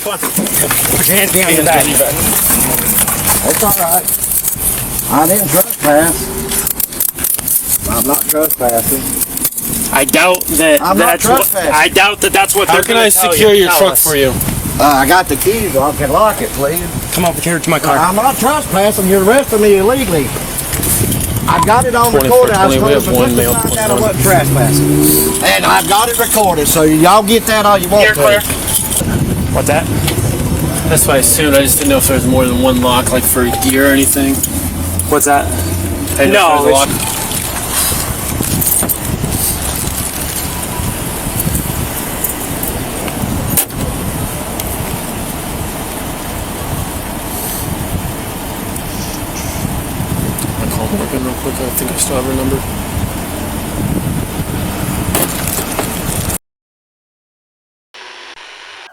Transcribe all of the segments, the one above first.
Come on. Put your hands behind your back. It's all right. I didn't trespass. I'm not trespassing. I doubt that I doubt that that's what they're going to tell you. How can I secure your truck for you? I got the keys. I can lock it, please. Come over here to my car. I'm not trespassing. You're arresting me illegally. I got it on recorded. I was supposed to put the sign that I wasn't trespassing. And I've got it recorded, so y'all get that all you want Here, Claire. What's that? That's what I assumed. I just didn't know if there was more than one lock, like for gear or anything. What's that? No. I'll call Morgan real quick. I think I still have her number.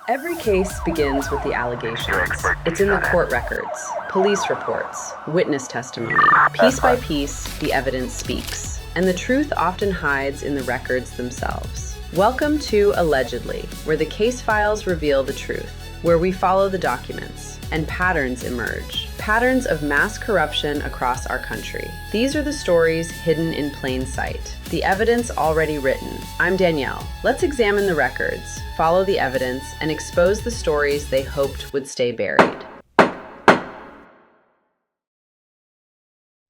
Every case begins with the allegations. It's in the court records, police reports, witness testimony. Piece by piece, the evidence speaks, and the truth often hides in the records themselves. Welcome to Allegedly, where the case files reveal the truth, where we follow the documents, and patterns emerge. Patterns of mass corruption across our country. These are the stories hidden in plain sight, the evidence already written. I'm Danielle. Let's examine the records, follow the evidence, and expose the stories they hoped would stay buried.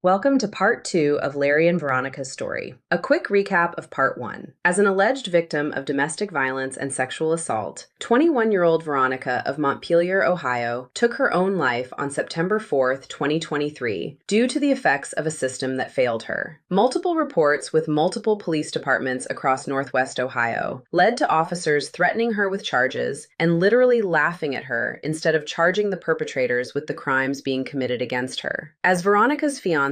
Welcome to Part 2 of Larry and Veronica's story. A quick recap of Part 1. As an alleged victim of domestic violence and sexual assault, 21-year-old Veronica of Montpelier, Ohio, took her own life on September 4th, 2023, due to the effects of a system that failed her. Multiple reports with multiple police departments across Northwest Ohio led to officers threatening her with charges and literally laughing at her instead of charging the perpetrators with the crimes being committed against her. As Veronica's fiancé,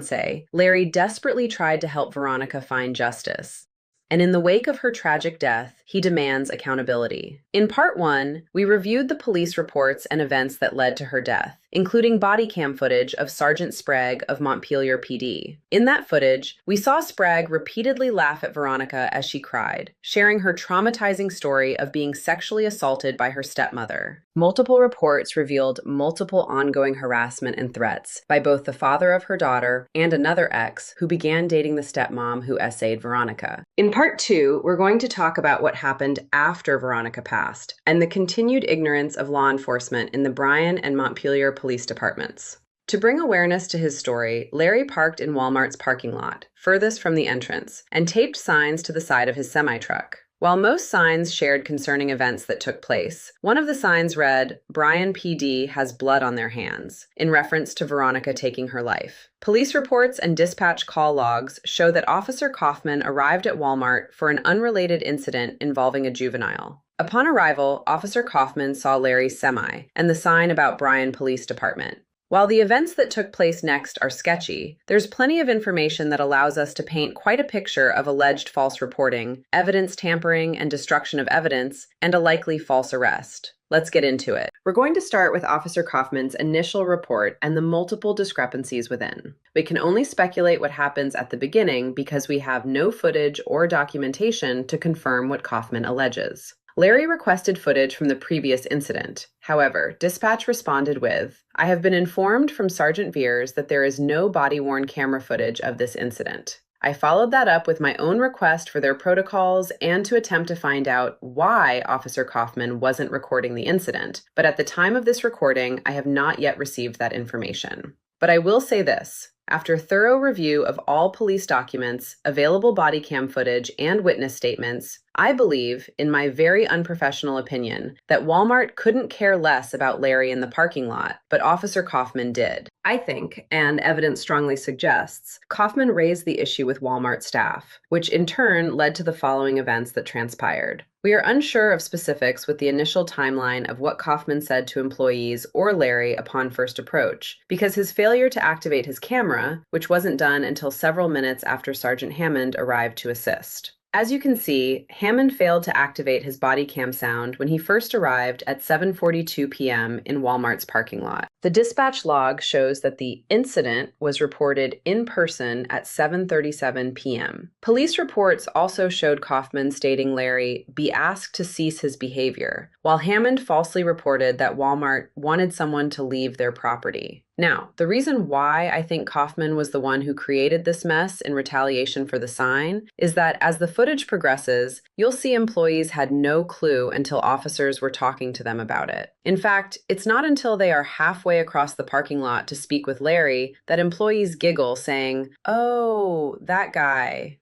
Larry desperately tried to help Veronica find justice. And in the wake of her tragic death, he demands accountability. In Part 1, we reviewed the police reports and events that led to her death, including body cam footage of Sergeant Sprague of Montpelier PD. In that footage, we saw Sprague repeatedly laugh at Veronica as she cried, sharing her traumatizing story of being sexually assaulted by her stepmother. Multiple reports revealed multiple ongoing harassment and threats by both the father of her daughter and another ex who began dating the stepmom who essayed Veronica. In Part 2, we're going to talk about what happened after Veronica passed and the continued ignorance of law enforcement in the Bryan and Montpelier police departments. To bring awareness to his story, Larry parked in Walmart's parking lot, furthest from the entrance, and taped signs to the side of his semi-truck. While most signs shared concerning events that took place, one of the signs read, "Bryan PD has blood on their hands," in reference to Veronica taking her life. Police reports and dispatch call logs show that Officer Kaufman arrived at Walmart for an unrelated incident involving a juvenile. Upon arrival, Officer Kaufman saw Larry's semi and the sign about Bryan Police Department. While the events that took place next are sketchy, there's plenty of information that allows us to paint quite a picture of alleged false reporting, evidence tampering and destruction of evidence, and a likely false arrest. Let's get into it. We're going to start with Officer Kaufman's initial report and the multiple discrepancies within. We can only speculate what happens at the beginning because we have no footage or documentation to confirm what Kaufman alleges. Larry requested footage from the previous incident. However, dispatch responded with, "I have been informed from Sergeant Veers that there is no body-worn camera footage of this incident." I followed that up with my own request for their protocols and to attempt to find out why Officer Kaufman wasn't recording the incident, but at the time of this recording, I have not yet received that information. But I will say this. After thorough review of all police documents, available body cam footage, and witness statements, I believe, in my very unprofessional opinion, that Walmart couldn't care less about Larry in the parking lot, but Officer Kaufman did. I think, and evidence strongly suggests, Kaufman raised the issue with Walmart staff, which in turn led to the following events that transpired. We are unsure of specifics with the initial timeline of what Kaufman said to employees or Larry upon first approach, because his failure to activate his camera, which wasn't done until several minutes after Sergeant Hammond arrived to assist. As you can see, Hammond failed to activate his body cam sound when he first arrived at 7:42 p.m. in Walmart's parking lot. The dispatch log shows that the incident was reported in person at 7:37 p.m. Police reports also showed Kaufman stating Larry be asked to cease his behavior, while Hammond falsely reported that Walmart wanted someone to leave their property. Now, the reason why I think Kaufman was the one who created this mess in retaliation for the sign is that as the footage progresses, you'll see employees had no clue until officers were talking to them about it. In fact, it's not until they are halfway across the parking lot to speak with Larry that employees giggle, saying, "Oh, that guy."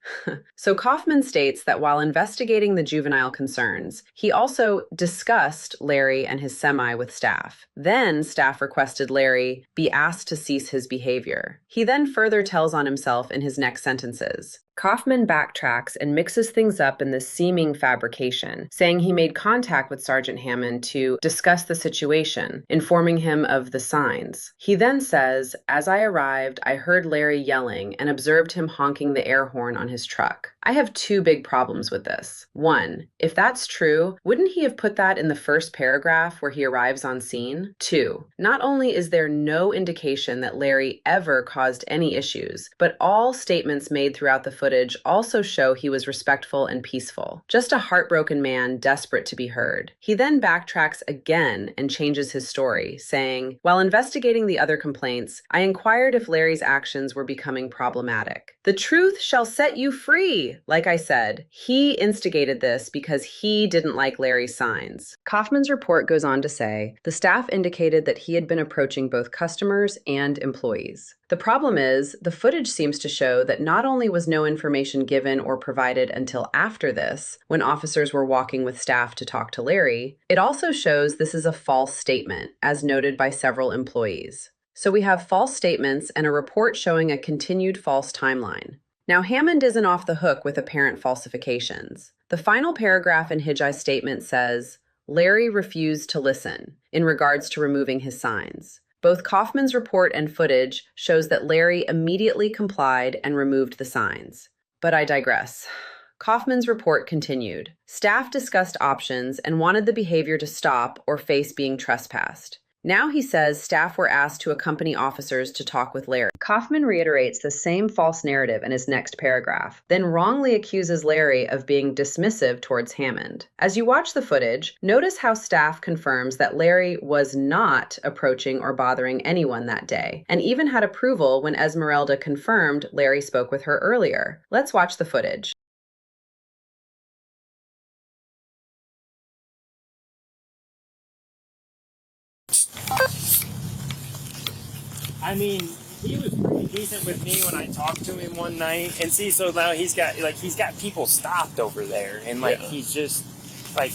So Kaufman states that while investigating the juvenile concerns, he also discussed Larry and his semi with staff. Then staff requested Larry be asked to cease his behavior. He then further tells on himself in his next sentences. Kaufman backtracks and mixes things up in this seeming fabrication, saying he made contact with Sergeant Hammond to discuss the situation, informing him of the signs. He then says, "As I arrived, I heard Larry yelling and observed him honking the air horn on his truck." I have two big problems with this. One, if that's true, wouldn't he have put that in the first paragraph where he arrives on scene? Two, not only is there no indication that Larry ever caused any issues, but all statements made throughout the footage also show he was respectful and peaceful. Just a heartbroken man desperate to be heard. He then backtracks again and changes his story, saying, "While investigating the other complaints, I inquired if Larry's actions were becoming problematic. The truth shall set you free." Like I said, he instigated this because he didn't like Larry's signs. Kaufman's report goes on to say, the staff indicated that he had been approaching both customers and employees. The problem is, the footage seems to show that not only was no information given or provided until after this, when officers were walking with staff to talk to Larry, it also shows this is a false statement, as noted by several employees. So we have false statements and a report showing a continued false timeline. Now, Hammond isn't off the hook with apparent falsifications. The final paragraph in Hijai's statement says, Larry refused to listen in regards to removing his signs. Both Kaufman's report and footage shows that Larry immediately complied and removed the signs. But I digress. Kaufman's report continued. Staff discussed options and wanted the behavior to stop or face being trespassed. Now he says staff were asked to accompany officers to talk with Larry. Kaufman reiterates the same false narrative in his next paragraph, then wrongly accuses Larry of being dismissive towards Hammond. As you watch the footage, notice how staff confirms that Larry was not approaching or bothering anyone that day, and even had approval when Esmeralda confirmed Larry spoke with her earlier. Let's watch the footage. I mean, he was pretty decent with me when I talked to him one night. And see, so now he's got people stopped over there. And he's just like...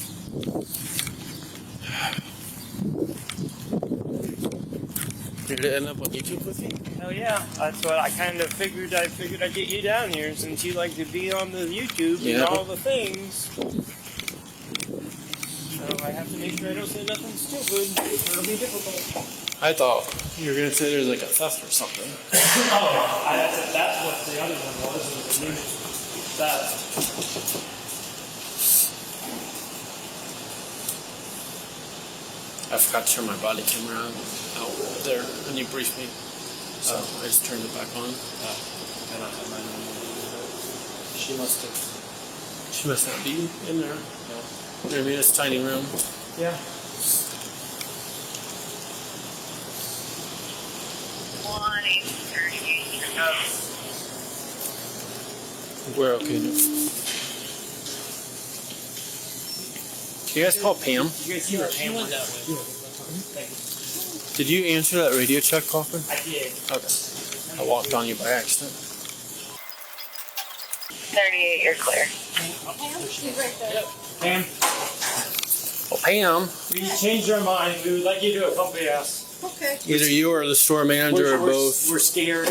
Did it end up on YouTube with you? Hell yeah. That's what I kind of figured. I figured I'd get you down here since you like to be on the YouTube and all the things. So I have to make sure I don't say nothing stupid. It'll be difficult. I thought you were going to say there's like a theft or something. That's what the other one was. That. I forgot to turn my body camera out there when you briefed me. So I just turned it back on. She must not be in there. You know what I mean? It's a tiny room. Yeah. We're okay now. Can you guys call Pam? You guys see where Pam went that way. Did you answer that radio check, Kaufman? I did. Okay. I walked on you by accident. 38, you're clear. She's right there. Pam, Well, Pam. we changed our mind. We would like you to accompany us. Okay. Either you or the store manager or both. We're scared.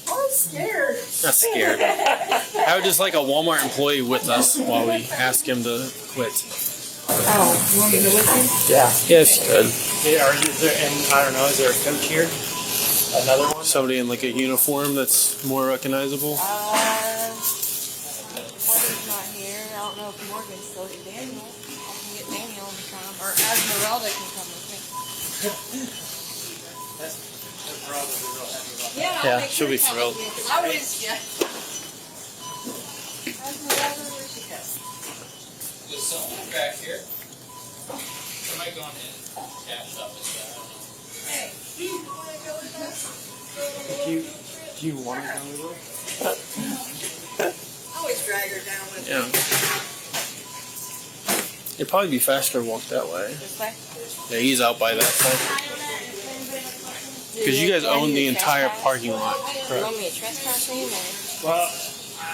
I'm scared. Not scared. I would just like a Walmart employee with us while we ask him to quit. Oh, you want me to go with Yeah. Yeah, if you could. Yeah, is there, and I don't know, is there a coach here? Another one? Somebody in a uniform that's more recognizable. Mother's not here. if Morgan's still at Daniel. I can get Daniel to come, or Esmeralda can come with me. Yeah, she'll be thrilled. I wish, yeah. Esmeralda, where she go? There's someone back here. Somebody going in cash up this guy. I don't know. Hey, do you want to go with us? Do you want to go with I always drag her down with me. Yeah. It'd probably be faster to walk that way. This way? Yeah, he's out by that side. Because you guys own the entire parking lot. You want me to trespass him? Well,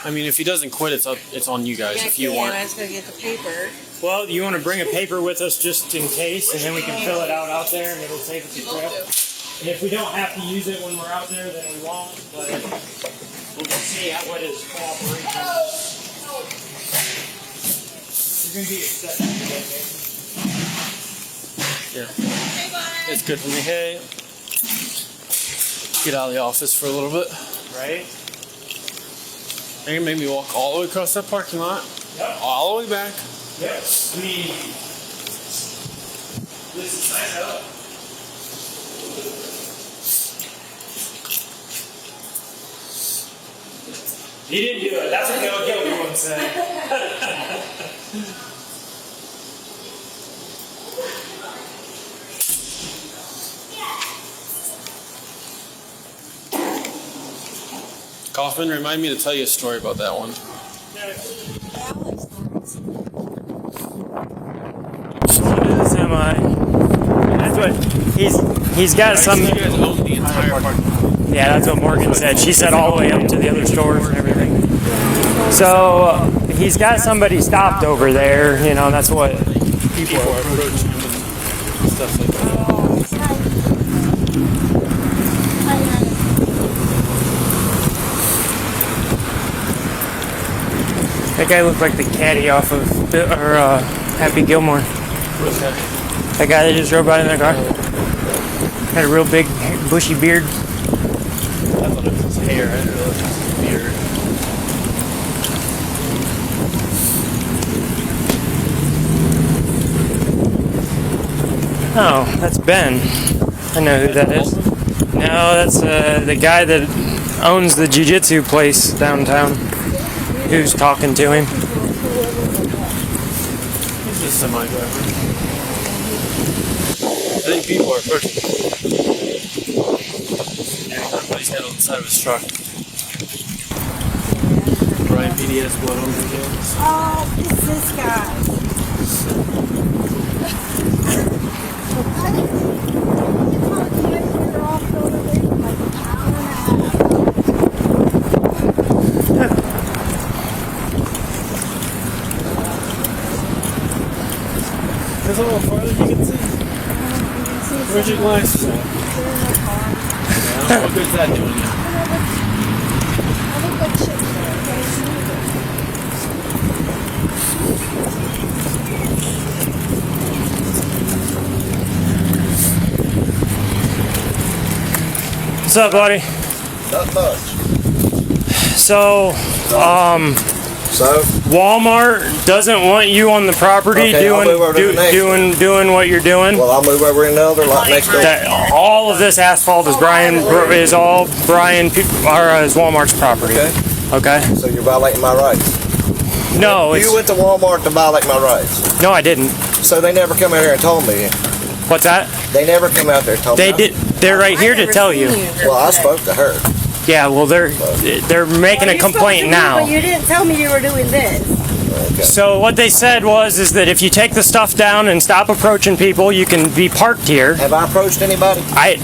I mean, if he doesn't quit, it's on you guys if you want. I was going to get the paper. well, you want to bring a paper with us just in case, and then we can fill it out there, and it'll save us a trip. And if we don't have to use it when we're out there, then we won't. But we'll just see what his cooperation is. You're going to be accepted today, Mason. Yeah. It's good for me. Hey. Get out of the office for a little bit. Right? They can make me walk all the way across that parking lot. Yep. All the way back. Yep. I mean, this is nice out. He didn't do it. That's what the guilty one said. Kaufman, remind me to tell you a story about that one. Semi. That's what he's got some. You guys own the entire parking lot. Yeah, that's what Morgan said. She said all the way up to the other stores and everything. So he's got somebody stopped over there. You know, that's what People are approaching him and stuff like that. that guy looked like the caddy off of Happy Gilmore. What's that? That guy that just drove by in their car had a real big bushy beard. I thought it was his hair. I didn't realize it was his beard. Oh, that's Ben. I know who that is. No, that's the guy that owns the jiu-jitsu place downtown. Who's talking to him? He's just a semi-driver. I think people are approaching. Yeah, everybody's head on the side of his truck. Brian PD has blood on his hands. Oh, it's this guy. There's a little farther you can see. Where's your glasses at? Yeah, what good's that doing now? What's up, buddy? Not much. So, So, Walmart doesn't want you on the property Okay, I'll move over to the next doing what you're doing. well, I'll move over in the other lot next door. That all of this asphalt is all Brian or is Walmart's property. Okay. Okay. So you're violating my rights. No, You went to Walmart to violate my rights. no, I didn't. So they never come out here and told me. What's that? They never come out there and told They me. did. They're right here to tell you. Well, I spoke to her. Yeah. Well, they're making a complaint now. But you didn't tell me you were doing this. Okay. So what they said is that if you take the stuff down and stop approaching people, you can be parked here. Have I approached anybody? I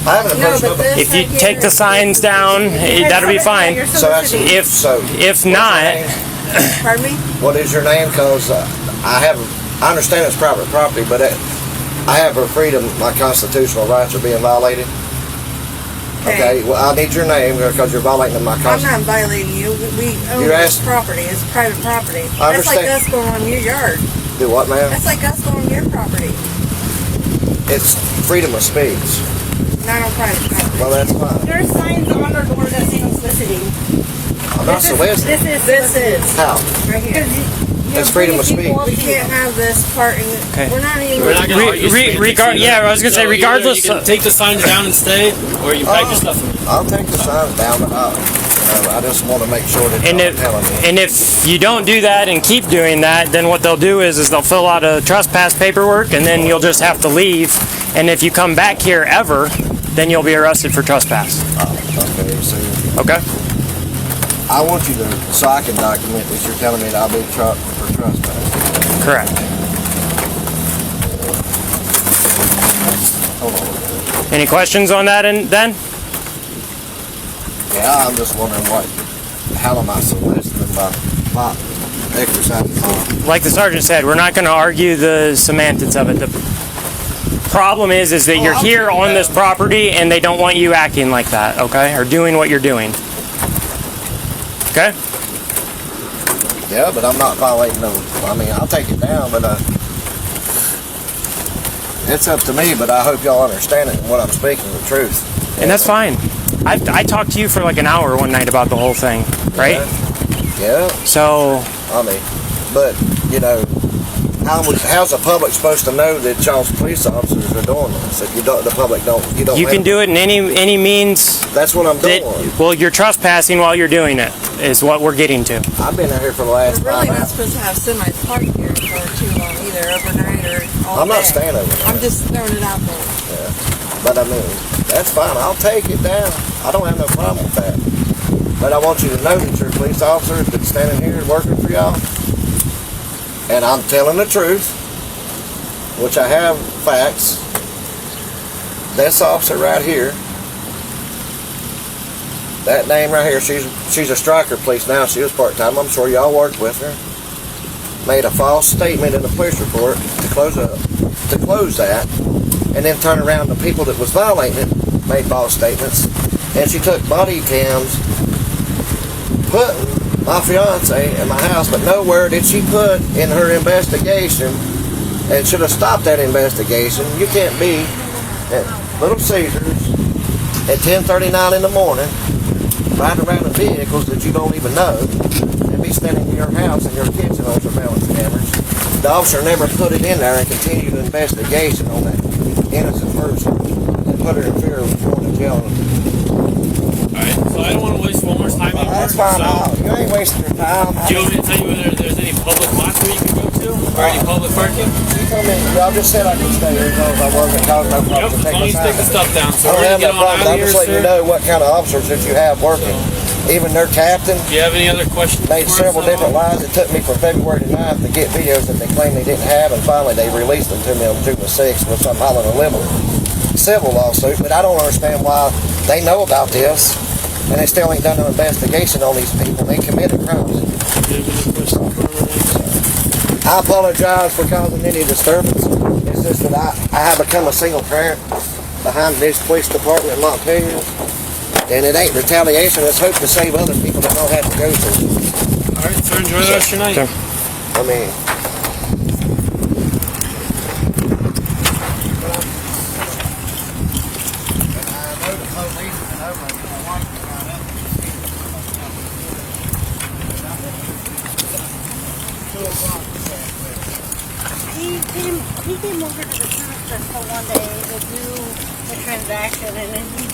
haven't approached nobody. if you take the signs down, that'll be fine. So that's If not, Pardon me? what is your name? Because I understand it's private property, but I have a freedom. My constitutional rights are being violated. Okay. Well, I need your name because you're violating my I'm constitution. not violating you. We own You're this asking- property. It's private property. I That's like understand. us going on your yard. Do what, ma'am? That's like us going on your property. It's freedom of speech. Not on private property. Well, that's fine. There's signs on our door that say no soliciting. I'm not soliciting. This is How? right here. It's freedom of speech. We can't have this part in it. Okay. We're not even. We're not gonna argue semantics Yeah, either. I was gonna say So regardless. either you can take the signs down and stay, or you pack your stuff. I'll take the signs down, but I just want to make sure that And y'all if, telling me. and if you don't do that and keep doing that, then what they'll do is they'll fill out a trespass paperwork, and then you'll just have to leave. And if you come back here ever, then you'll be arrested for trespass. Okay, so Okay? I want you to, so I can document this. You're telling me that I'll be for trespass. Correct. Hold on. Any questions on that then? Yeah, I'm just wondering how am I soliciting by exercising? Like the sergeant said, we're not going to argue the semantics of it. The problem is that you're here on this property and they don't want you acting like that, okay? Or doing what you're doing. Okay? Yeah, but I'm not violating no. I mean, I'll take it down, but it's up to me. But I hope y'all understand it and what I'm speaking the truth. And that's fine. I talked to you for like an hour one night about the whole thing, right? Yeah. So, I mean, but you know, how's the public supposed to know that y'all's police officers are doing this? If the public don't, you can do it in any means. That's what I'm doing. Well, you're trespassing while you're doing it, is what we're getting to. I've been out here for the last We're really 5 not hours. supposed to have semis parked here for too long either, overnight or all I'm not day. staying over there. I'm just throwing it out there. But I mean, that's fine. I'll take it down. I don't have no problem with that. But I want you to know that your police officer has been standing here working for y'all. And I'm telling the truth, which I have facts. This officer right here, that name right here, she's a striker police now. She was part-time. I'm sure y'all worked with her. Made a false statement in the police report to close that, and then turn around the people that was violating it, made false statements, and she took body cams, put my fiance in my house, but nowhere did she put in her investigation, and should have stopped that investigation. You can't be at Little Caesars at 10:39 in the morning, riding around in vehicles that you don't even know, and be standing in your house and your kitchen on surveillance cameras. The officer never put it in there and continued the investigation on that innocent person and put her in fear of going to jail. Alright, so I don't want to waste one more time anymore. That's fine. So, You ain't wasting your time. do you want me to tell you whether there's any public lots where you can go to? Or any public parking? You told me, y'all just said I could stay here as long as I wasn't causing no Yep, problem to as take long my as you take the time. stuff down. So I we're don't going to have get no on problem. out I'm of just here, letting you sir. know what kind of officers that you have working. Even their captain Do you have any other questions? made for us several at different all? lies. It took me from February the 9th to get videos that they claimed they didn't have, and finally they released them to me on June the 6th, which I'm filing a civil lawsuit. But I don't understand why they know about this and they still ain't done an investigation on these people. They committed crimes. I apologize for causing any disturbance. It's just that I have become a single parent behind this police department in Montpelier. And it ain't retaliation, it's hope to save other people that don't have to go through. Alright, sir, enjoy the rest of your night. Okay. I mean, He came over to the cruise festival one day to do a transaction, and then he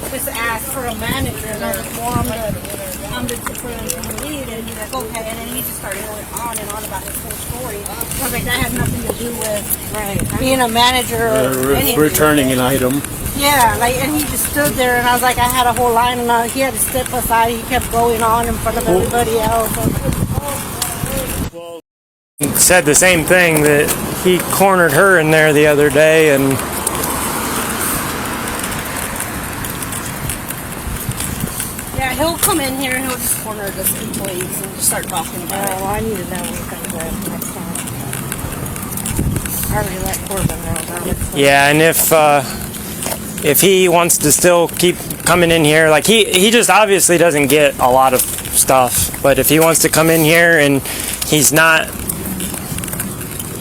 just asked for a manager, and I was like, well, I'm the for him to lead, and he's like, okay, and then he just started going on and on about his whole story. I was like, that has nothing to do with being a manager or anything. Returning an item. Yeah, like, and he just stood there, and I was like, I had a whole line, and he had to step aside. He kept going on in front of everybody else. Said the same thing, that he cornered her in there the other day, and Yeah, he'll come in here and he'll just corner the employees and just start talking about it. Well, I need to know when he comes in next time. I already let Corbin know about it. So. yeah, and if he wants to still keep coming in here, like he just obviously doesn't get a lot of stuff, but if he wants to come in here and he's not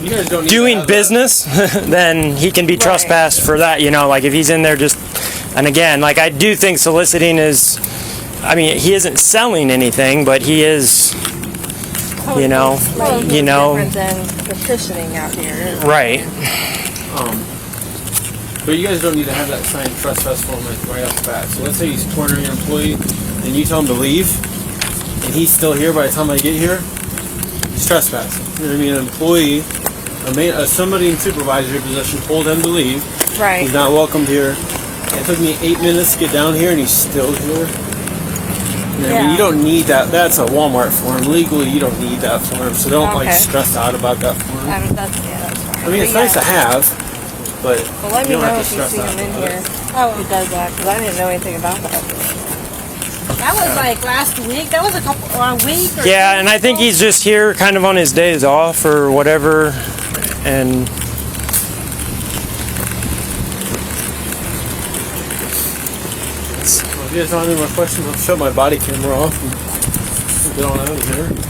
You guys don't need doing to have business, then he can be trespassed for that, you know, like if he's in there just, and again, like I do think soliciting is, I mean, he isn't selling anything, but he is You know, Different than petitioning out here. right? But you guys don't need to have that signed trespass form like right off the bat. So let's say he's cornering an employee, and you tell him to leave, and he's still here by the time I get here. He's trespassing. You know what I mean? An employee, somebody in supervisory position told him to leave. Right. He's not welcomed here. It took me 8 minutes to get down here, and he's still here. You know, I mean, you don't need that. That's a Walmart form. Legally, you don't need that form. So don't stress out about that form. That's fine. I mean, it's nice to have, but well, let me you don't know have if to you stress see out him in about here. it. He does that because I didn't know anything about that. That was like last week. That was a week or Yeah, and I think he's just here kind of on his days off or whatever, and Well, if you guys don't have any more questions, I'll shut my body camera off and get on out of here.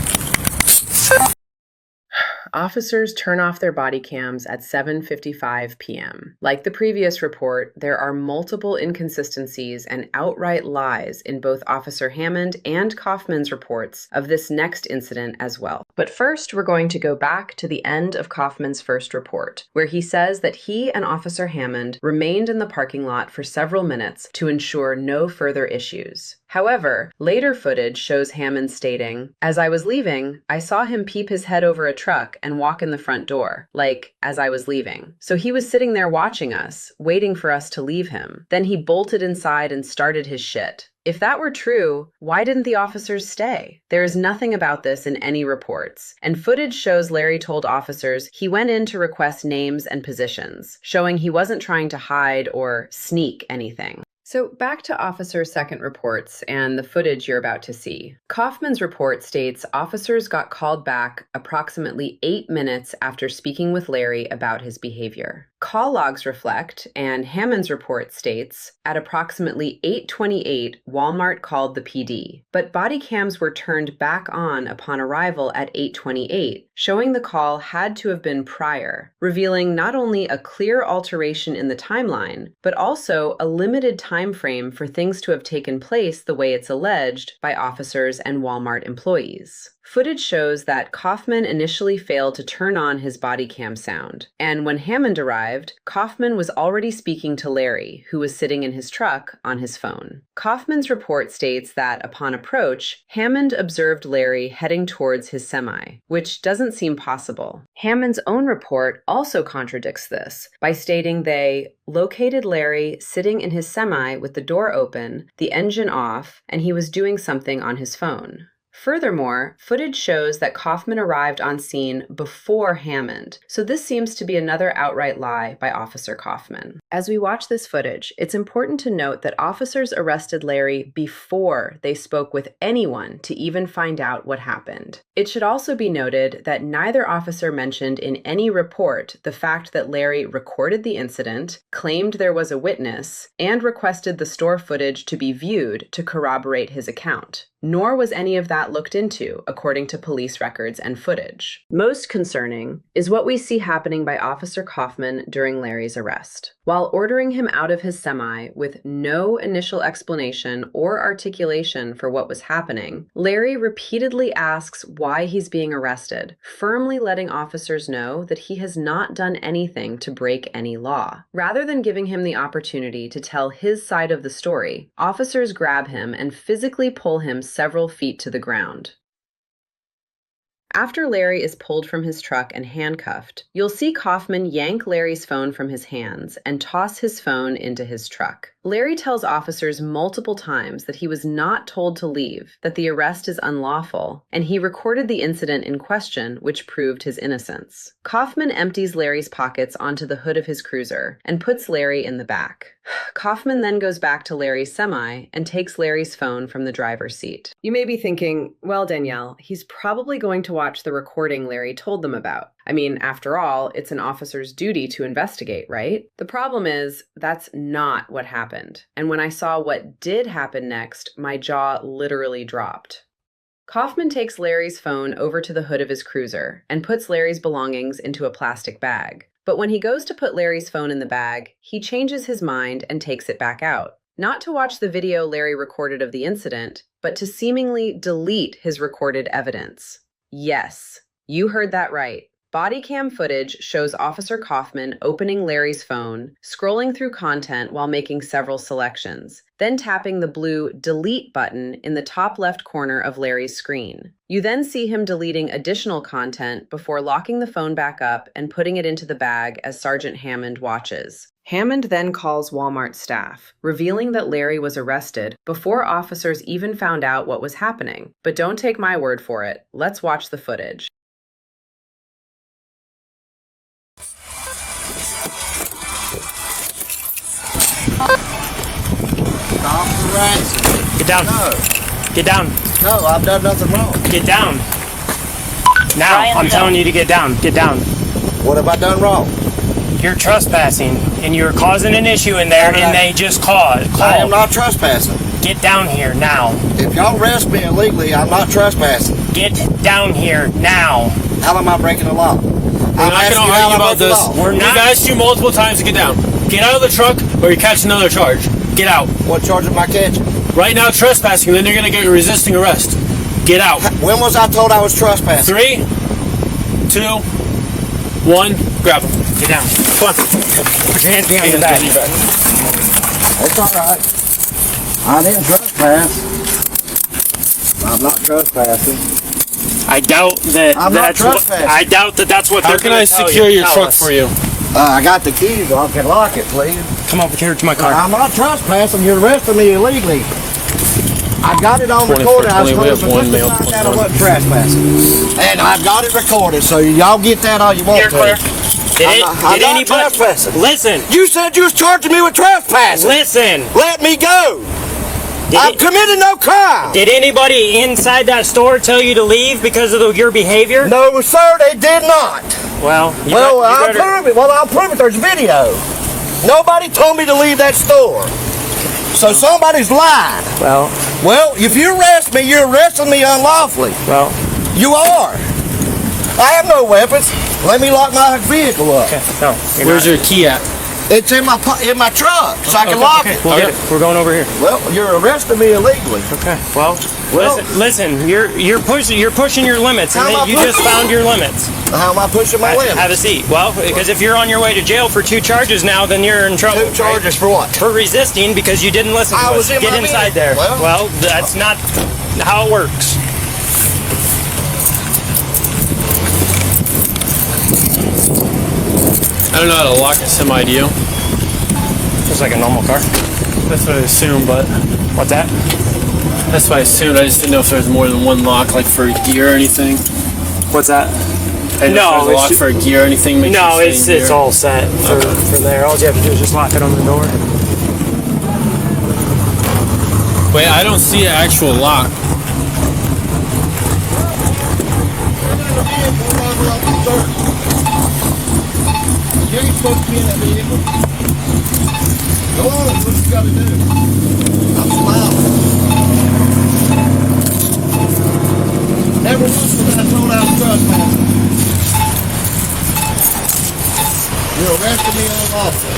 Officers turn off their body cams at 7:55 p.m. Like the previous report, there are multiple inconsistencies and outright lies in both Officer Hammond and Kaufman's reports of this next incident as well. But first, we're going to go back to the end of Kaufman's first report, where he says that he and Officer Hammond remained in the parking lot for several minutes to ensure no further issues. However, later footage shows Hammond stating, "As I was leaving, I saw him peep his head over a truck and walk in the front door, like, as I was leaving. So he was sitting there watching us, waiting for us to leave him. Then he bolted inside and started his shit." If that were true, why didn't the officers stay? There is nothing about this in any reports, and footage shows Larry told officers he went in to request names and positions, showing he wasn't trying to hide or sneak anything. So back to officers' second reports and the footage you're about to see. Kaufman's report states officers got called back approximately 8 minutes after speaking with Larry about his behavior. Call logs reflect, and Hammond's report states, at approximately 8:28, Walmart called the PD, but body cams were turned back on upon arrival at 8:28, showing the call had to have been prior, revealing not only a clear alteration in the timeline, but also a limited time frame for things to have taken place the way it's alleged by officers and Walmart employees. Footage shows that Kaufman initially failed to turn on his body cam sound, and when Hammond arrived, Kaufman was already speaking to Larry, who was sitting in his truck on his phone. Kaufman's report states that upon approach, Hammond observed Larry heading towards his semi, which doesn't seem possible. Hammond's own report also contradicts this by stating they located Larry sitting in his semi with the door open, the engine off, and he was doing something on his phone. Furthermore, footage shows that Kaufman arrived on scene before Hammond, so this seems to be another outright lie by Officer Kaufman. As we watch this footage, it's important to note that officers arrested Larry before they spoke with anyone to even find out what happened. It should also be noted that neither officer mentioned in any report the fact that Larry recorded the incident, claimed there was a witness, and requested the store footage to be viewed to corroborate his account. Nor was any of that looked into, according to police records and footage. Most concerning is what we see happening by Officer Kaufman during Larry's arrest. While ordering him out of his semi with no initial explanation or articulation for what was happening, Larry repeatedly asks why he's being arrested, firmly letting officers know that he has not done anything to break any law. Rather than giving him the opportunity to tell his side of the story, officers grab him and physically pull him several feet to the ground. After Larry is pulled from his truck and handcuffed, you'll see Kaufman yank Larry's phone from his hands and toss his phone into his truck. Larry tells officers multiple times that he was not told to leave, that the arrest is unlawful, and he recorded the incident in question, which proved his innocence. Kaufman empties Larry's pockets onto the hood of his cruiser and puts Larry in the back. Kaufman then goes back to Larry's semi and takes Larry's phone from the driver's seat. You may be thinking, well, Danielle, he's probably going to watch the recording Larry told them about. I mean, after all, it's an officer's duty to investigate, right? The problem is, that's not what happened. And when I saw what did happen next, my jaw literally dropped. Kaufman takes Larry's phone over to the hood of his cruiser and puts Larry's belongings into a plastic bag. But when he goes to put Larry's phone in the bag, he changes his mind and takes it back out. Not to watch the video Larry recorded of the incident, but to seemingly delete his recorded evidence. Yes, you heard that right. Body cam footage shows Officer Kaufman opening Larry's phone, scrolling through content while making several selections, then tapping the blue delete button in the top left corner of Larry's screen. You then see him deleting additional content before locking the phone back up and putting it into the bag as Sergeant Hammond watches. Hammond then calls Walmart staff, revealing that Larry was arrested before officers even found out what was happening. But don't take my word for it. Let's watch the footage. Stop harassing me. Get down. No. Get down. No, I've done nothing wrong. Get down. Now, I'm telling you to get down. Get down. What have I done wrong? You're trespassing, and you're causing an issue in there, and they just called. I am not trespassing. Get down here now. If y'all arrest me illegally, I'm not trespassing. Get down here now. How am I breaking the law? We're not going to argue about this. We've asked you multiple times to get down. Get out of the truck, or you catch another charge. Get out. What charge am I catching? Right now, trespassing, then you're going to get resisting arrest. Get out. When was I told I was trespassing? 3, 2, 1, grab him. Get down. Come on. Put your hands behind your back. It's all right. I didn't trespass. I'm not trespassing. I doubt that I'm not trespassing. I doubt that that's what How they're can going I to tell secure you. your truck for you? I got the keys. I can lock it, please. Come over here to my car. I'm not trespassing. You're arresting me illegally. I got it on 20 recorded. I was 20, we supposed have to one put male, this out. I 21. wasn't trespassing. And I've got it recorded, so y'all get that all you want Here, to. clear. I'm not Did anybody trespassing. listen? You said you was charging me with trespassing. Listen. Let me go. I've committed no crime. Did anybody inside that store tell you to leave because of your behavior? No, sir, they did not. Well, I'll prove it. Well, I'll prove it. There's video. Nobody told me to leave that store. So somebody's lying. Well, if you arrest me, you're arresting me unlawfully. Well, You are. I have no weapons. Let me lock my vehicle up. okay. No. Where's your key at? It's in my truck, so I can lock it. We'll get it. We're going over here. Well, you're arresting me illegally. Okay. Well, Well- listen. You're pushing your limits, and How am I you just pushing? found your limits. How am I pushing my limit? Have a seat. Well, because if you're on your way to jail for 2 charges now, then you're in trouble. 2 charges for what? For resisting because you didn't listen to I us. was in Get my inside vehicle. there. Well- Well, that's not how it works. I don't know how to lock a semi, do you? Just like a normal car. That's what I assume, but What's that? that's what I assumed. I just didn't know if there's more than one lock, like for gear or anything. What's that? I didn't know if there's a lock for gear or anything. Make No, sure it's all set for there. All you have to do is just lock it on the door. Wait, I don't see an actual lock. You ain't supposed to be in that vehicle. Go on, that's what you gotta do. I'm smiling. Never once was I told I was trespassing. You're arresting me unlawfully.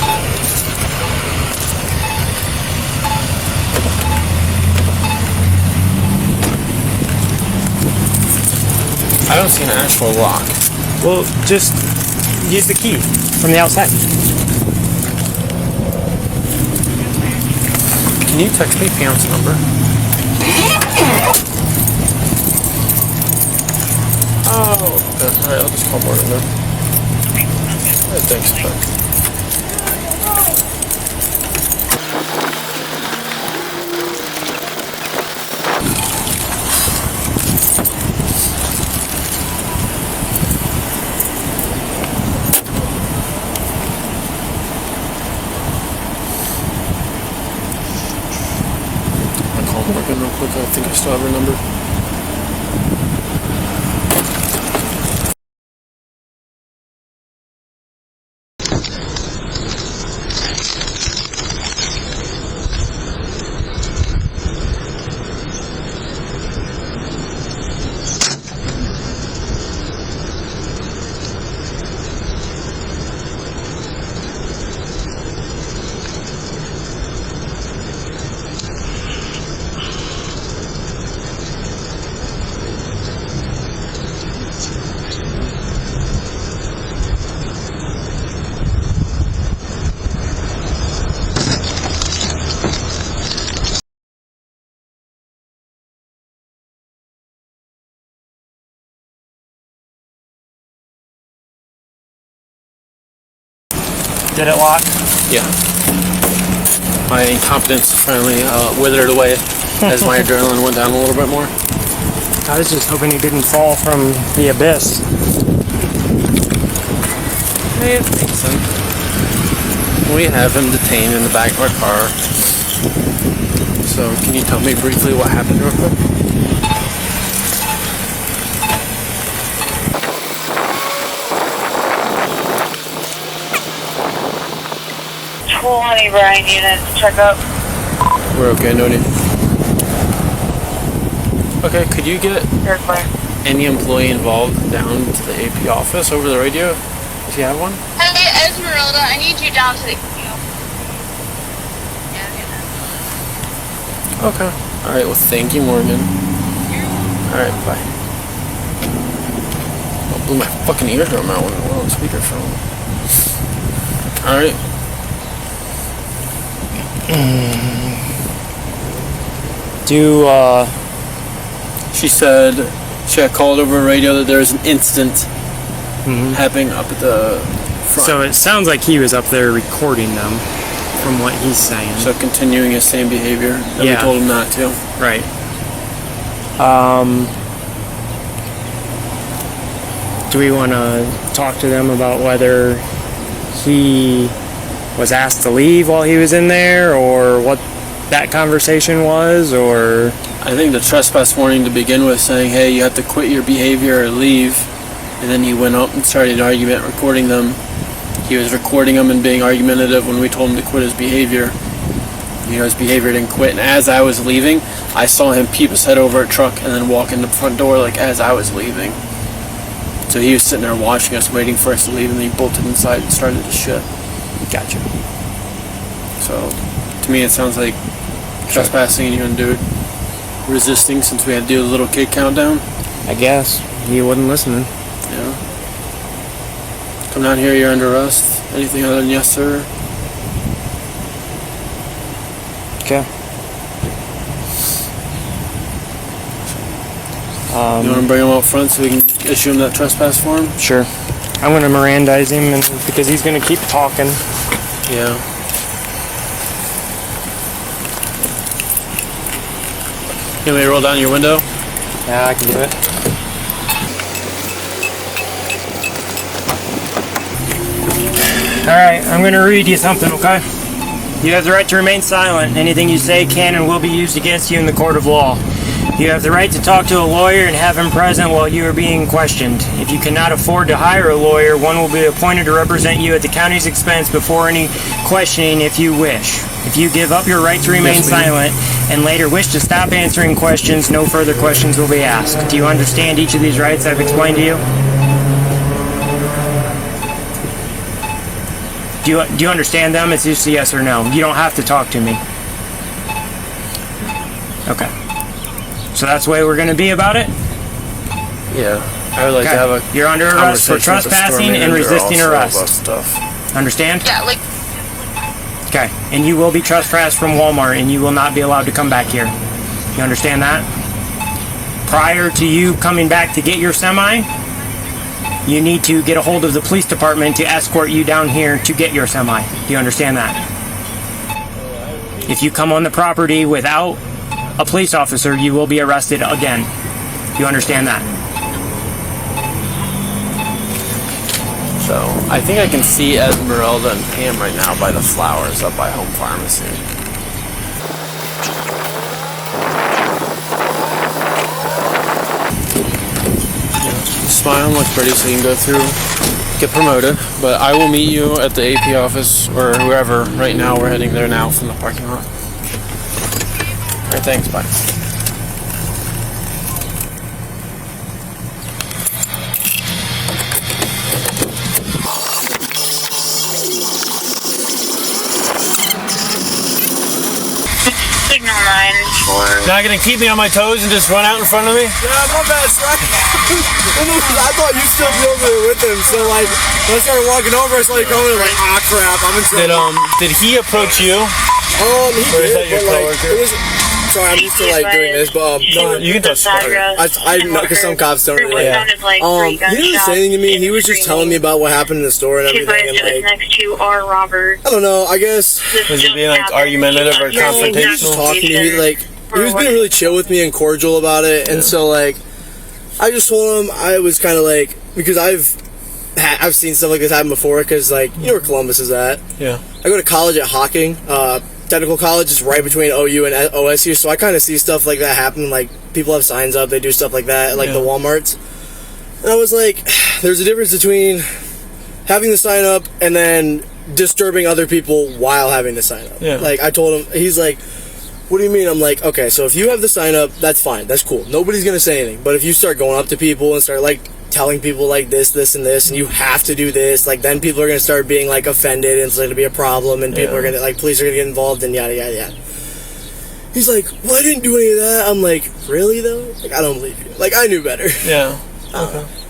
I don't see an actual lock. Well, just use the key from the outside. Can you text me Pam's number? Oh, alright, I'll just call Morgan then. Thanks, bud. I'll call Morgan real quick. I think I still have her number. Did it lock? Yeah. My incompetence finally withered away as my adrenaline went down a little bit more. I was just hoping he didn't fall from the abyss. I don't think so. We have him detained in the back of our car. So, can you tell me briefly what happened real quick? 20 Brian units, check up. We're okay, no need. Okay, could you get You're clear. any employee involved down to the AP office over the radio, if you have one? Hey, Esmeralda, I need you down to the Okay. Alright, well thank you, Morgan. Alright, bye. I blew my fucking eardrum out when we're on speakerphone. Alright. She said she had called over a radio that there was an incident happening up at the front. So it sounds like he was up there recording them, from what he's saying. So continuing his same behavior that we Yeah. told him not to. Right. Do we want to talk to them about whether he was asked to leave while he was in there, or what that conversation was, or... I think the trespass warning to begin with, saying, hey, you have to quit your behavior or leave. And then he went up and started an argument recording them. He was recording them and being argumentative when we told him to quit his behavior. You know, his behavior didn't quit. And as I was leaving, I saw him peep his head over a truck and then walk in the front door like as I was leaving. So he was sitting there watching us, waiting for us to leave, and then he bolted inside and started to shit. Gotcha. So, to me it sounds like trespassing and you undoed. Resisting, since we had to do a little kid countdown. I guess. He wasn't listening. Yeah. Come down here, you're under arrest. Anything other than yes, sir? Okay. You want to bring him up front so we can issue him that trespass form? Sure. I'm going to Mirandize him because he's going to keep talking. Yeah. You want me to roll down your window? Yeah, I can do it. Alright, I'm going to read you something, okay? You have the right to remain silent. Anything you say can and will be used against you in the court of law. You have the right to talk to a lawyer and have him present while you are being questioned. If you cannot afford to hire a lawyer, one will be appointed to represent you at the county's expense before any questioning if you wish. If you give up your right to remain silent and later wish to stop answering questions, no further questions will be asked. Do you understand each of these rights I've explained to you? Do you understand them? It's just a yes or no. You don't have to talk to me. Okay. So that's the way we're going to be about it? Yeah. I would like to have a You're under arrest for conversation with the store trespassing and manager resisting also arrest. about stuff. Understand? Yeah, like, Okay. And you will be trespassed from Walmart and you will not be allowed to come back here. You understand that? Prior to you coming back to get your semi, you need to get a hold of the police department to escort you down here to get your semi. Do you understand that? If you come on the property without a police officer, you will be arrested again. Do you understand that? So, I think I can see Esmeralda and Pam right now by the flowers up by Home Pharmacy. Smile and look pretty so you can go through, get promoted. But I will meet you at the AP office or whoever. Right now, we're heading there now from the parking lot. Alright, thanks, bye. Signal 9 Not gonna keep me on my toes and just run out in front of me? Yeah, my bad, sir. I thought you still be over there with him, so like when I started walking over, I saw you coming, like, ah crap, I'm in trouble. Did he approach you? He Or is did, that your but like coworker? it was sorry, I'm used to like doing this, but No, you can touch the I know because some cops don't really. Yeah. He didn't say anything to me. He was just telling me about what happened in the store and everything, and like next to R. Robert. I don't know. I guess Was he being like argumentative or he was just confrontational? talking to me. He was being really chill with me and cordial about it, and so like I just told him I was kind of like because I've seen stuff like this happen before because like you know where Columbus is at. Yeah. I go to college at Hocking. Technical college is right between OU and OSU, so I kind of see stuff like that happen. Like people have signs up, they do stuff like that, like the Walmarts. And I was like, there's a difference between having the sign up and then disturbing other people while having the sign up. Yeah. Like I told him, he's like, what do you mean? I'm like, okay, so if you have the sign up, that's fine, that's cool. Nobody's gonna say anything. But if you start going up to people and start like telling people like this, and this, and you have to do this, like then people are gonna start being like offended, and it's gonna be a problem, and people are gonna like police are gonna get involved, and yada yada yada. He's like, well, I didn't do any of that. I'm like, really though? Like I don't believe you. Like I knew better. Yeah.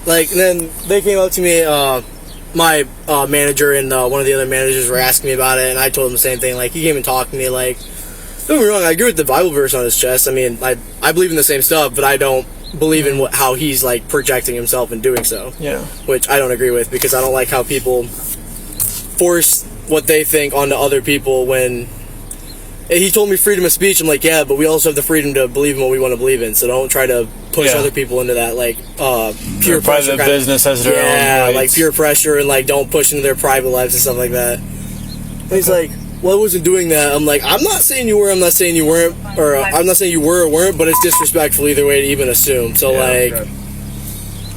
Like and then they came up to me, my manager and one of the other managers were asking me about it, and I told them the same thing. Like he came and talked to me. Like don't get me wrong, I agree with the Bible verse on his chest. I mean, I believe in the same stuff, but I don't believe in how he's like projecting himself and doing so. Yeah. Which I don't agree with because I don't like how people force what they think onto other people when he told me freedom of speech. I'm like, yeah, but we also have the freedom to believe in what we want to believe in, so don't try to push other people into that like peer pressure private business has their own rights. like peer pressure and like don't push into their private lives and stuff like that. And he's like, well, I wasn't doing that. I'm like, I'm not saying you were, I'm not saying you weren't, or I'm not saying you were or weren't, but it's disrespectful either way to even assume. So like,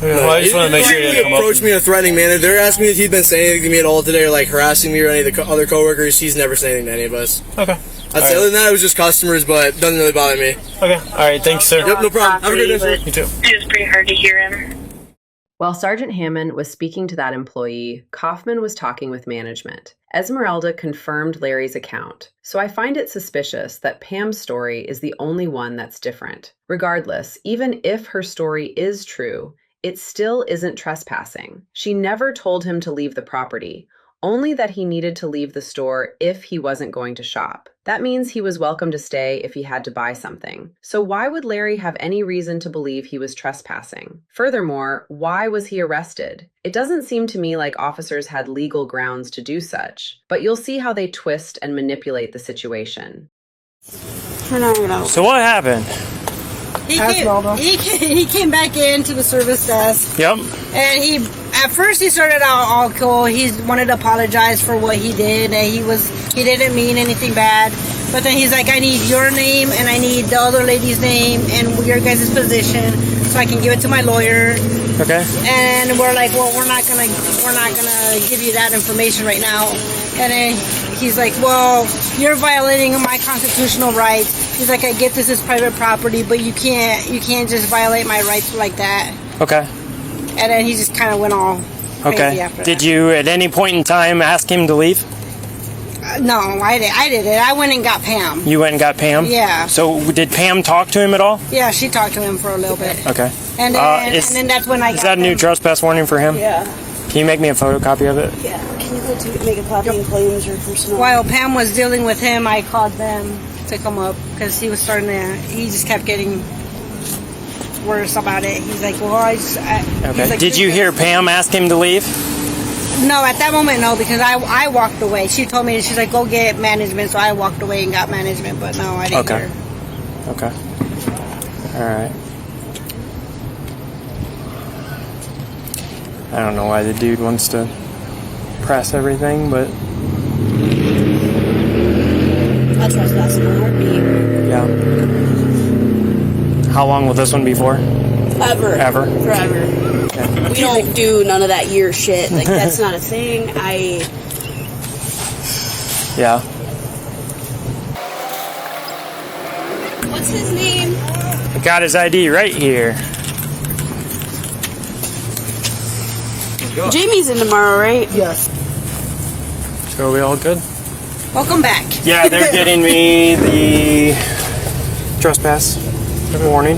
well, I just want to make sure you didn't come up approach me in a threatening manner. They're asking me if he's been saying anything to me at all today, or like harassing me or any of the other coworkers. He's never said anything to any of us. Okay. I'd say other than that, it was just customers, but it doesn't really bother me. Okay. All right. Thanks, sir. Yep, no problem. Have a good day. You too. It was pretty hard to hear him. While Sergeant Hammond was speaking to that employee, Kaufman was talking with management. Esmeralda confirmed Larry's account, so I find it suspicious that Pam's story is the only one that's different. Regardless, even if her story is true, it still isn't trespassing. She never told him to leave the property, only that he needed to leave the store if he wasn't going to shop. That means he was welcome to stay if he had to buy something. So why would Larry have any reason to believe he was trespassing? Furthermore, why was he arrested? It doesn't seem to me like officers had legal grounds to do such, but you'll see how they twist and manipulate the situation. So what happened? He came back into the service desk. Yep. And at first he started out all cool. He wanted to apologize for what he did. And he didn't mean anything bad. But then he's like, I need your name and I need the other lady's name and your guys' position so I can give it to my lawyer. Okay. And we're like, well, we're not gonna give you that information right now. And then he's like, well, you're violating my constitutional rights. He's like, I get this is private property, but you can't just violate my rights like that. Okay. And then he just kind of went all crazy after Did that. you at any point in time ask him to leave? No, I did it. I went and got Pam. You went and got Pam? Yeah. So did Pam talk to him at all? Yeah, she talked to him for a little bit. Okay. And then that's when I got Is that a new him. trespass warning for him? Yeah. Can you make me a photocopy of it? Yeah. Can you go to make a copy and claims or personal? While Pam was dealing with him, I called them to come up because he was starting to. He just kept getting worse about it. He's like, well, he's like, Did you hear Pam ask him to leave? No, at that moment, no, because I walked away. She told me, she's like, go get management. So I walked away and got management, but no, I didn't hear. Okay. All right. I don't know why the dude wants to press everything, but I trespass in a heartbeat. yeah. How long will this one be for? Forever. Yeah. We don't do none of that year shit. Like, that's not a thing. Yeah. What's his name? I got his ID right here. Jamie's in tomorrow, right? Yes. So are we all good? Welcome back. Yeah, they're getting me the trespass warning.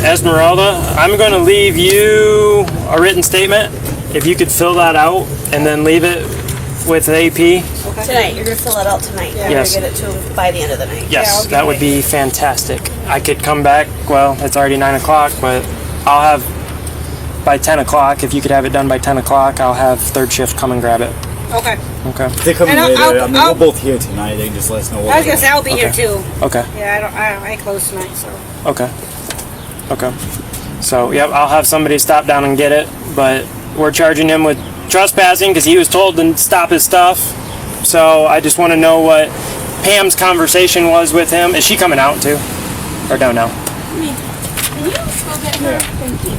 Esmeralda, I'm going to leave you a written statement. If you could fill that out and then leave it with AP. Tonight. You're going to fill it out tonight. Yeah. You're Yes. going to get it to him by the end of the night. Yes, I'll that get would it. be fantastic. I could come back. Well, it's already 9 o'clock, but I'll have by 10 o'clock. If you could have it done by 10 o'clock, I'll have third shift come and grab it. Okay. Okay. If they come in And later, I'll- I mean, I'll- we're both here tonight. They can just let us know what I was gonna say I'll be here Okay. too. Okay. Yeah, I close tonight, so. Okay. Okay. So, yep, I'll have somebody stop down and get it, but we're charging him with trespassing because he was told to stop his stuff. So I just want to know what Pam's conversation was with him. Is she coming out too? Or no, no? Can you go get her? Thank you.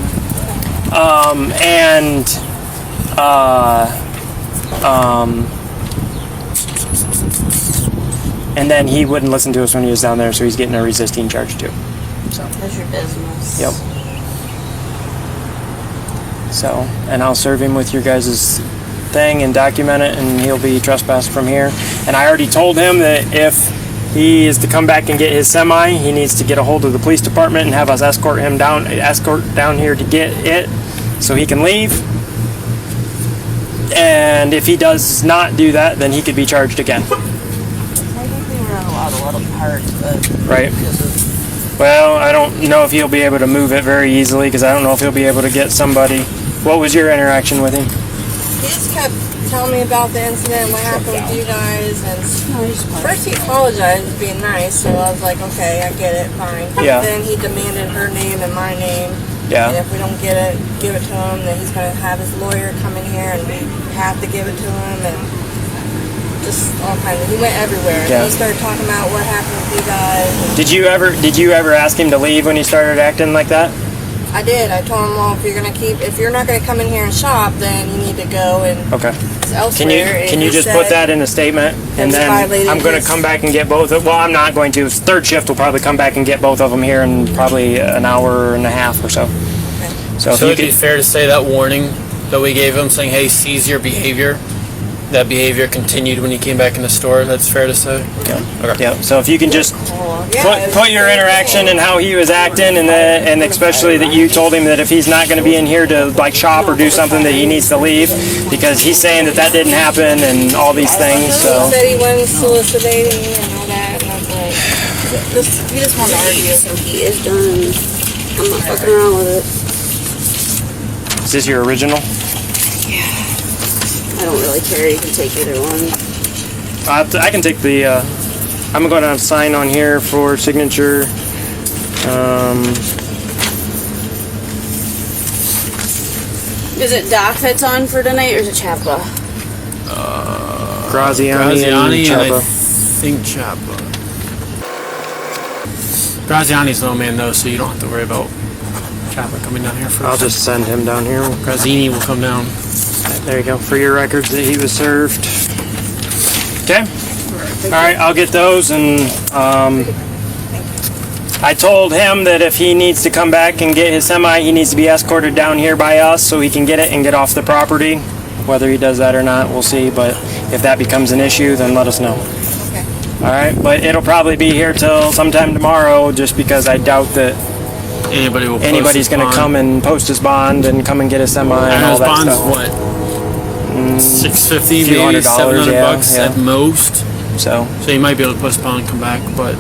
And then he wouldn't listen to us when he was down there, so he's getting a resisting charge too. That's your business. Yep. So, and I'll serve him with your guys' thing and document it, and he'll be trespassed from here. And I already told him that if he is to come back and get his semi, he needs to get a hold of the police department and have us escort down here to get it so he can leave. And if he does not do that, then he could be charged again. I think we were not allowed to let him park, but Right. because of Well, I don't know if he'll be able to move it very easily because I don't know if he'll be able to get somebody. What was your interaction with him? He just kept telling me about the incident, what happened with you guys, and first he apologized, being nice, so I was like, okay, I get it, fine. Yeah. Then he demanded her name and my name, and Yeah. if we don't get it, give it to him, then he's going to have his lawyer come in here and we have to give it to him, and just all kinds of, he went everywhere. Yeah. And he started talking about what happened with you guys. And Did you ever ask him to leave when he started acting like that? I did. I told him, well, if you're not going to come in here and shop, then you need to go and Okay. elsewhere. Can you just put that in a statement, and then violated I'm going to his- come back and get both of. Well, I'm not going to. Third shift will probably come back and get both of them here in probably an hour and a half or so. So if So you it'd be could, fair to say that warning that we gave him, saying, "Hey, seize your behavior." That behavior continued when he came back in the store. That's fair to say. yeah, Okay. yeah. So if you can just Yeah, put your interaction and how he was acting, and especially that you told him that if he's not going to be in here to like shop or do something, that he needs to leave because he's saying that didn't happen and all these things. He So said he wasn't soliciting and all that, and I was like, he just wanted to argue. so he is done. I'm not fucking around with it. is this your original? I don't really care. You can take either one. I can take the. I'm going to sign on here for signature. Is it Doc that's on for tonight, or is it Chapa? Graziani Graziani and I Chapa. think Chapa. Graziani's no man though, so you don't have to worry about Chapa coming down here first. I'll just send him down here. Graziani will come down. There you go. For your records that he was served. Okay. All right. I'll get those, and I told him that if he needs to come back and get his semi, he needs to be escorted down here by us so he can get it and get off the property. Whether he does that or not, we'll see. But if that becomes an issue, then let us know. Okay. All right. But it'll probably be here till sometime tomorrow, just because I doubt that anybody's going to come and post his bond and come and get his semi and all his that bond's stuff. what? $650, few maybe $100, $700 yeah. at most. So So you might be able to post bond and come back, but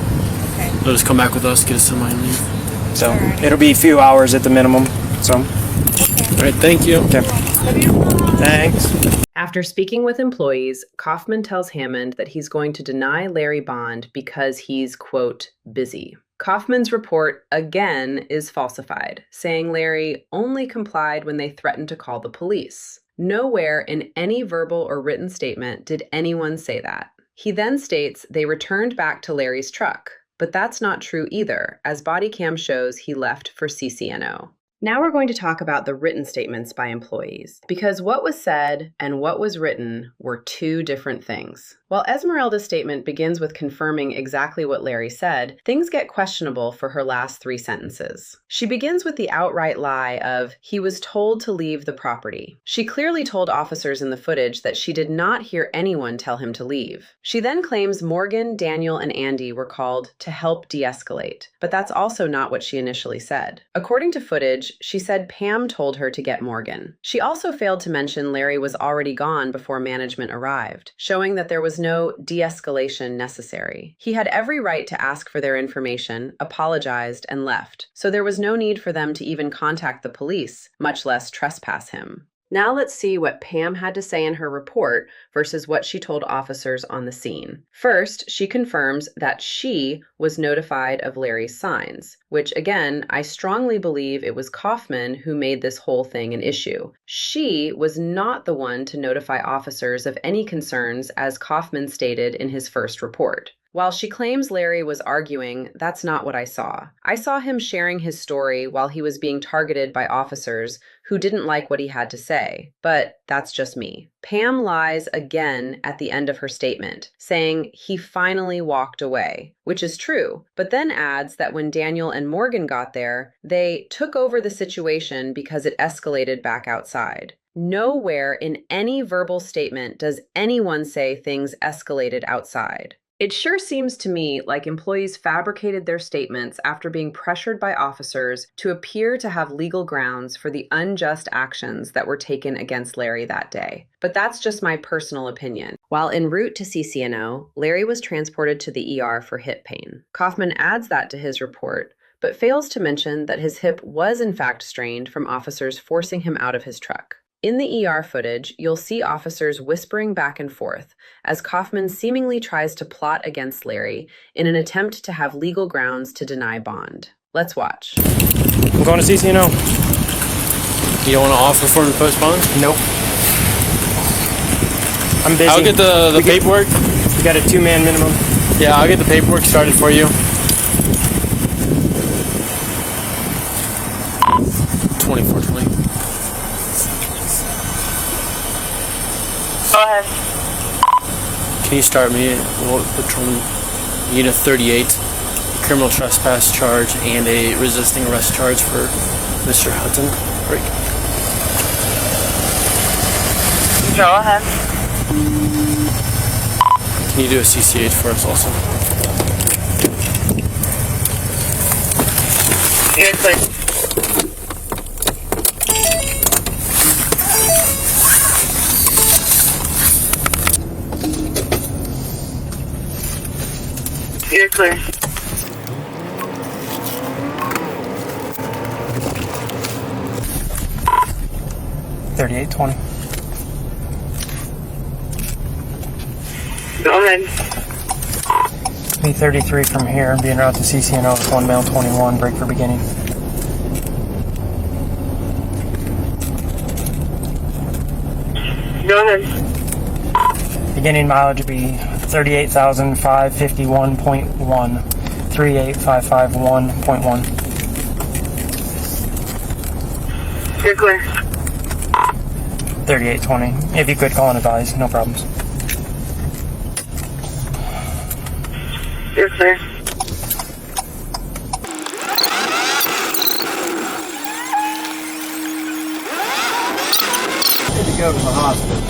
Okay. they'll just come back with us, get a semi and leave. it'll be a few hours at the minimum. So All right, thank you. okay. Thanks. After speaking with employees, Kaufman tells Hammond that he's going to deny Larry bond because he's, quote, busy. Kaufman's report, again, is falsified, saying Larry only complied when they threatened to call the police. Nowhere in any verbal or written statement did anyone say that. He then states they returned back to Larry's truck, but that's not true either, as body cam shows he left for CCNO. Now we're going to talk about the written statements by employees, because what was said and what was written were two different things. While Esmeralda's statement begins with confirming exactly what Larry said, things get questionable for her last three sentences. She begins with the outright lie of, he was told to leave the property. She clearly told officers in the footage that she did not hear anyone tell him to leave. She then claims Morgan, Daniel, and Andy were called to help de-escalate, but that's also not what she initially said. According to footage, she said Pam told her to get Morgan. She also failed to mention Larry was already gone before management arrived, showing that there was was no de-escalation necessary. He had every right to ask for their information, apologized, and left, so there was no need for them to even contact the police, much less trespass him. Now let's see what Pam had to say in her report versus what she told officers on the scene. First, she confirms that she was notified of Larry's signs, which again, I strongly believe it was Kaufman who made this whole thing an issue. She was not the one to notify officers of any concerns, as Kaufman stated in his first report. While she claims Larry was arguing, that's not what I saw. I saw him sharing his story while he was being targeted by officers who didn't like what he had to say. But that's just me. Pam lies again at the end of her statement, saying he finally walked away, which is true, but then adds that when Daniel and Morgan got there, they took over the situation because it escalated back outside. Nowhere in any verbal statement does anyone say things escalated outside. It sure seems to me like employees fabricated their statements after being pressured by officers to appear to have legal grounds for the unjust actions that were taken against Larry that day. But that's just my personal opinion. While en route to CCNO, Larry was transported to the ER for hip pain. Kaufman adds that to his report, but fails to mention that his hip was in fact strained from officers forcing him out of his truck. In the ER footage, you'll see officers whispering back and forth as Kaufman seemingly tries to plot against Larry in an attempt to have legal grounds to deny bond. Let's watch. I'm going to CCNO. You don't want to offer for him to postpone? Nope. I'm busy. I'll get the paperwork. We got a 2-man minimum. Yeah, I'll get the paperwork started for you. 2420. Go ahead. Can you start me? Patrolman. You need a 38 criminal trespass charge and a resisting arrest charge for Mr. Hutton. Break. Go ahead. Can you do a CCH for us also? You're clear. You're clear. $38.20. Go ahead. Me 33 from here, being route to CCNO with 1 male 21, break for beginning. Go ahead. Beginning mileage would be 38,551.1, 38551.1. You're clear. 38.20. If you could call and advise, no problems. You're clear. Need to go to the hospital.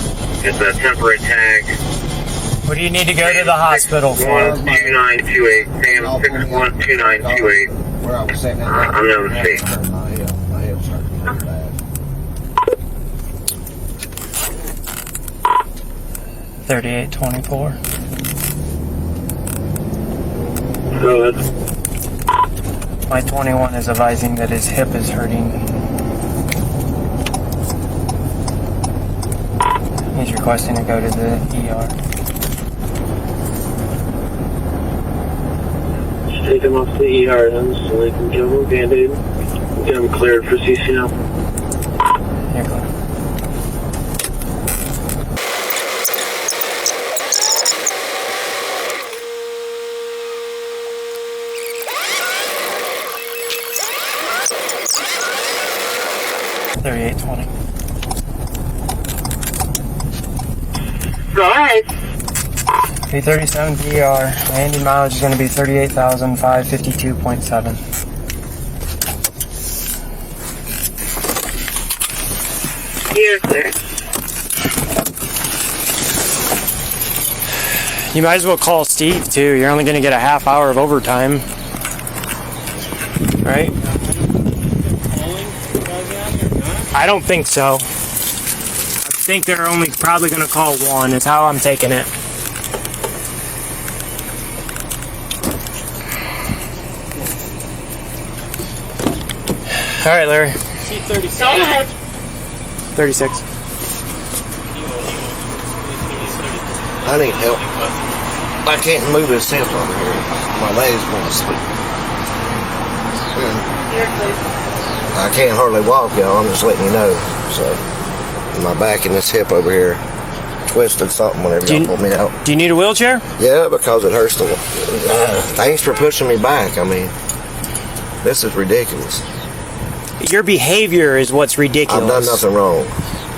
It's a temporary tag. What do you need to go to the hospital for? 12928. Sam 612928. Where I was sitting at. I'm never safe. My hip's hurting really bad. 38.24. Go ahead. My 21 is advising that his hip is hurting. He's requesting to go to the ER. Just take him off the ER then, so they can give him a Band-Aid. Get him cleared for CCNO. You're clear. $38.20. Go ahead. 337 DR. My ending mileage is going to be 38,552.7. You're clear. You might as well call Steve too. You're only going to get a half hour of overtime. Right? I don't think so. I think they're only probably going to call one, is how I'm taking it. All right, Larry. See 36. Go ahead. 36. I need help. I can't move this hip over here. My legs want to sleep. I can't hardly walk, y'all. I'm just letting you know. So, my back and this hip over here twisted something whenever y'all pulled me out. Do you need a wheelchair? Yeah, because it hurts to. Thanks for pushing me back. I mean, this is ridiculous. Your behavior is what's ridiculous. I've done nothing wrong.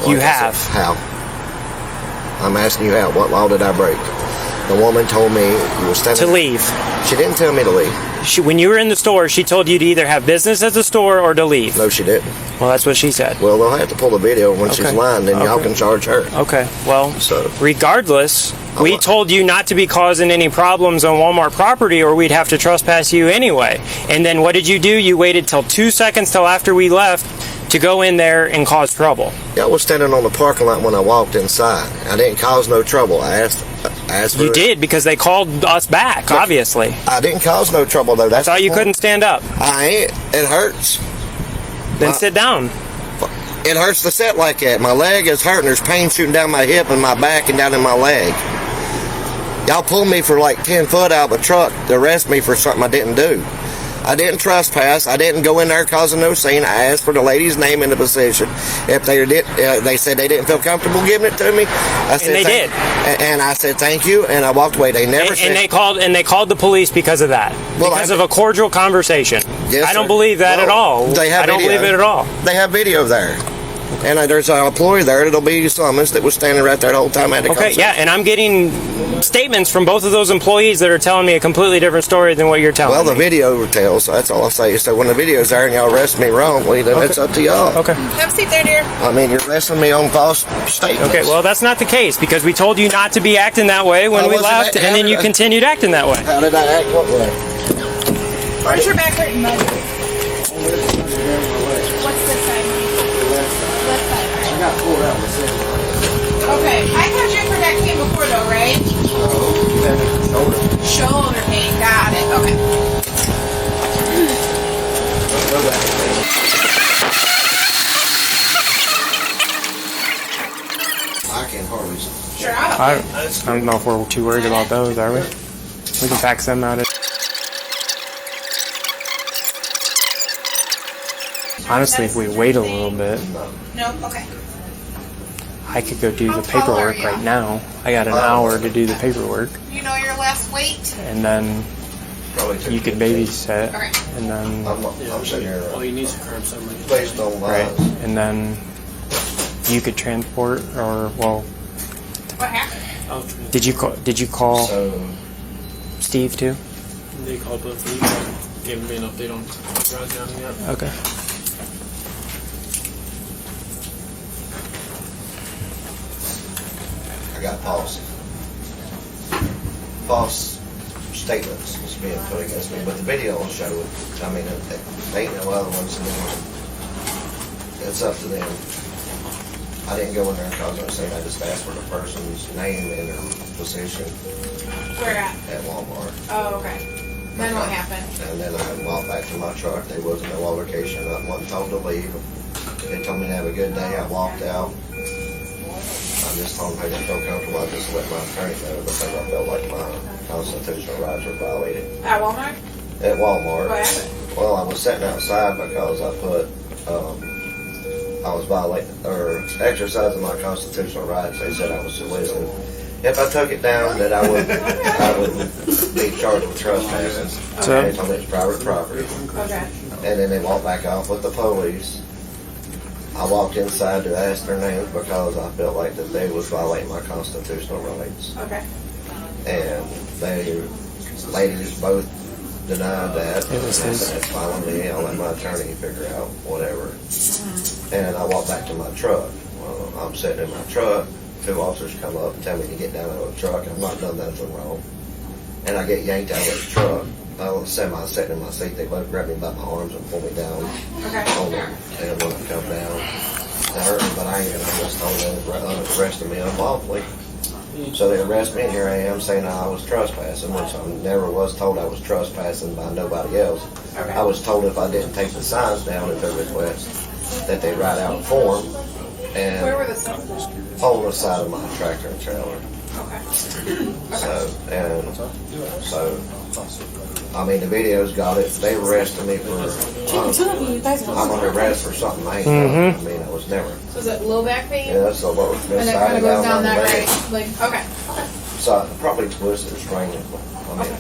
You Like I have. said, how? I'm asking you how. What law did I break? The woman told me you were standing. To leave. She didn't tell me to leave. When you were in the store, she told you to either have business at the store or to leave. No, she didn't. Well, that's what she said. Well, they'll have to pull the video when she's Okay. lying, then y'all Okay. can charge her. Okay, well, So, regardless, we told you not to be causing any problems on Walmart property or we'd have to trespass you anyway. And then what did you do? You waited till 2 seconds till after we left to go in there and cause trouble. y'all was standing on the parking lot when I walked inside. I didn't cause no trouble. I asked for You it. did, because they called us back, obviously. I didn't cause no trouble, though. That's Thought the you point. couldn't stand up. I ain't. It hurts. Then sit down. It hurts to sit like that. My leg is hurting. There's pain shooting down my hip and my back and down in my leg. Y'all pulled me for like 10 foot out of a truck to arrest me for something I didn't do. I didn't trespass. I didn't go in there causing no scene. I asked for the lady's name in the position. If they did, they said they didn't feel comfortable giving it to me. I said, And they did. And I said thank you, and I walked away. They never said. And they called the police because of that. Well, because of a cordial conversation. Yes, I don't sir. believe that Well, at all. They have I don't video. believe it at all. They have video there. And there's an employee there that'll be summons that was standing right there the whole time I had the Okay, conversation. yeah, and I'm getting statements from both of those employees that are telling me a completely different story than what you're telling Well, the me. video tells, so that's all I say. So when the video's there and y'all arrest me wrongly, then it's up to y'all. Okay. Have a seat there, dear. I mean, you're arresting me on false statements. Okay, well, that's not the case, because we told you not to be acting that way when I we wasn't left, act- and then you how did I- continued acting that way. How did I act? What way? Where's your back hurting, bud? What's this side? Left side. I got pulled out of the city. Okay. I thought your upper back came before, though, right? Shoulder pain. Got it. Okay. I can hardly. Sure. I don't know if we're too worried about those, are we? We can fax them out. Honestly, if we wait a little bit, No. Okay. I could go do How the tall are paperwork you? right now. I got an hour to do the paperwork, You know your last weight? and then Probably you could babysit, Okay. and then I'm sitting here. All you need is a curb somebody. Based on right, lies. and then you could transport, or well, What happened? I'll did you call So, Steve too? They called both of you. Gave me an update on Drive down yet. Okay. I got false statements was being put against me, but the video will show it. I mean, they ain't no other ones. It's up to them. I didn't go in there and cause no scene. I just asked for the person's name and their position Where at? at Walmart. Oh, okay. Then what happened? And then I walked back to my truck. There wasn't no altercation. I wasn't told to leave. They told me to have a good day. I walked out. I just told them I didn't feel comfortable. I just let my attorney know because I felt like my constitutional rights were violated. At Walmart? At Walmart. What happened? Well, I was sitting outside because I was violating or exercising my constitutional rights. They said I was soliciting. If I took it down, that I would be charged with trespassing. So- They told me it's private property. Okay. And then they walked back off with the police. I walked inside to ask their names because I felt like that they was violating my constitutional rights. Okay. And they, ladies both denied that. It was And I his. said, that's fine with me. I'll let my attorney figure out whatever. And I walked back to my truck. Well, I'm sitting in my truck. Two officers come up and tell me to get down out of the truck. I've not done nothing wrong. And I get yanked out of the truck. I was sitting in my seat. They both grabbed me by my arms and pulled me down. Okay. On them. And when I come down, it hurt me, but I ain't gonna just told them to arrest me unlawfully. So they arrest me, and here I am saying I was trespassing, which I never was told I was trespassing by nobody else. Okay. I was told if I didn't take the signs down at their request, that they write out a form and Where were the signs? on the side of my tractor and trailer. Okay. So, I mean, the video's got it. They arrested me for, I'm under arrest for something I ain't done. I mean, I was never. So is it low back pain? Yeah, that's the lower And it kind of goes down that leg. right. Like, okay. So I probably twisted or strained it. I mean,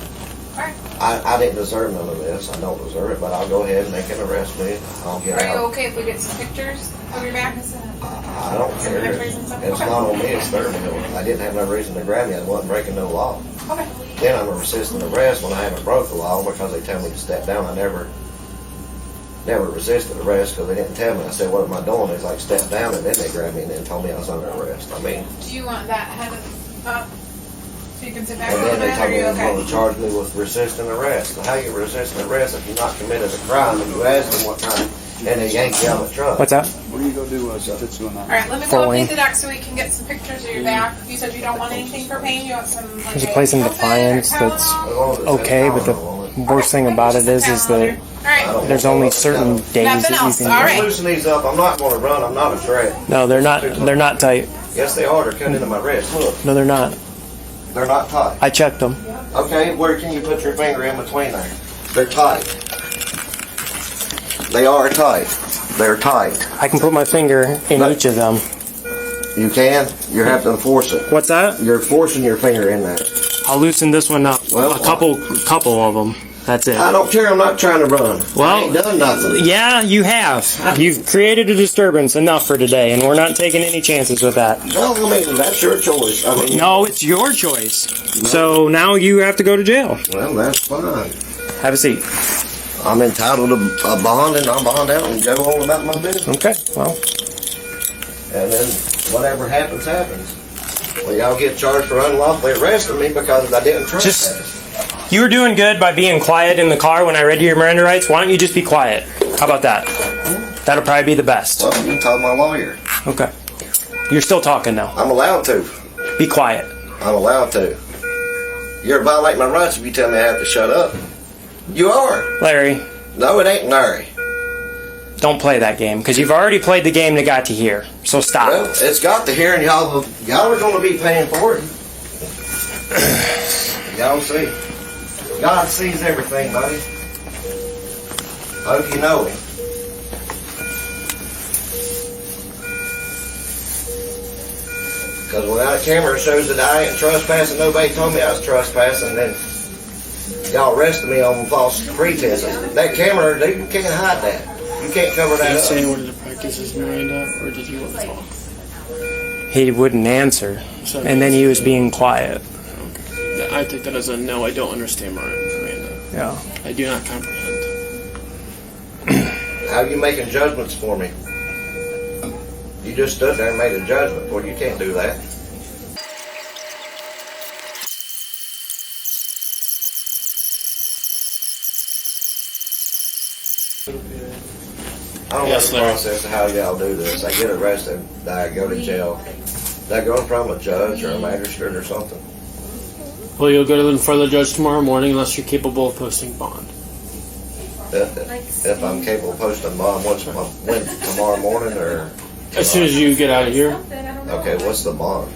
Alright. I didn't deserve none of this. I don't deserve it, but I'll go ahead and they can arrest me. I'll get Are you out. okay if we get some pictures of your back? I don't care. It's not on me. It's their deal. I didn't have no reason to grab me. I wasn't breaking no law. Okay. Then I'm a resisting arrest when I haven't broke the law because they tell me to step down. I never resisted arrest because they didn't tell me. I said, what am I doing? It's like, step down, and then they grabbed me and then told me I was under arrest. I mean, Do you want that head up so you can sit back and a then little they bit? Or told are me you they were going okay? to charge me with resisting arrest. Well, how you resisting arrest if you're not committed a crime and you ask them what time and they yank you out of the truck? What's that? What are you gonna do if it's going on? Alright, let me go update the doc so we can get some pictures of your back. You said you don't want anything for pain. You want some like There's a place in Defiance that's okay, but the worst thing about it is that there's only certain days Nothing that you else. can. All right. Loosen these up. I'm not going to run. I'm not a threat. No, they're not. They're not tight. Yes, they are. They're cutting into my wrist. Look, No, they're not. they're not tight. I checked them. Okay, where can you put your finger in between there? They're tight. They are tight. They're tight. I can put my finger in each of them. You can? You have to enforce it. What's that? You're forcing your finger in there. I'll loosen this one up. Well, a couple of them. That's it. I don't care. I'm not trying to run. Well, I ain't done nothing. Yeah, you have. You've created a disturbance enough for today, and we're not taking any chances with that. Well, I mean, that's your choice. I mean, No, it's your choice. So now you have to go to jail. well, that's fine. Have a seat. I'm entitled to a bond, and I'll bond out and go on about my business. Okay, well. And then whatever happens, happens. Well, y'all get charged for unlawfully arresting me because I didn't trespass. You were doing good by being quiet in the car when I read you your Miranda rights. Why don't you just be quiet? How about that? That'll probably be the best. Well, you can tell my lawyer. Okay. You're still talking now. I'm allowed to. Be quiet. I'm allowed to. You're violating my rights if you tell me I have to shut up. You are. Larry, No, it ain't Larry. don't play that game, because you've already played the game that got you here. So stop. Well, it's got to here, and y'all are going to be paying for it. Y'all see. God sees everything, buddy. Hope you know Him. Because when that camera shows that I ain't trespassing, nobody told me I was trespassing, then y'all arrested me on false pretenses. That camera, you can't hide that. You can't cover that up. Say wanted to practice his Miranda, or did you want to talk? He wouldn't answer, and then he was being quiet. Okay. I take that as a no. I don't understand Miranda. Yeah. I do not comprehend. How are you making judgments for me? You just stood there and made a judgment. Well, you can't do that. I don't know the process of how y'all do this. I get arrested, I go to jail. Do I go in front of a judge or a magistrate or something? Well, you'll go to in front of the judge tomorrow morning unless you're capable of posting bond. If I'm capable of posting bond, when tomorrow morning or? As soon as you get out of here. Okay, what's the bond?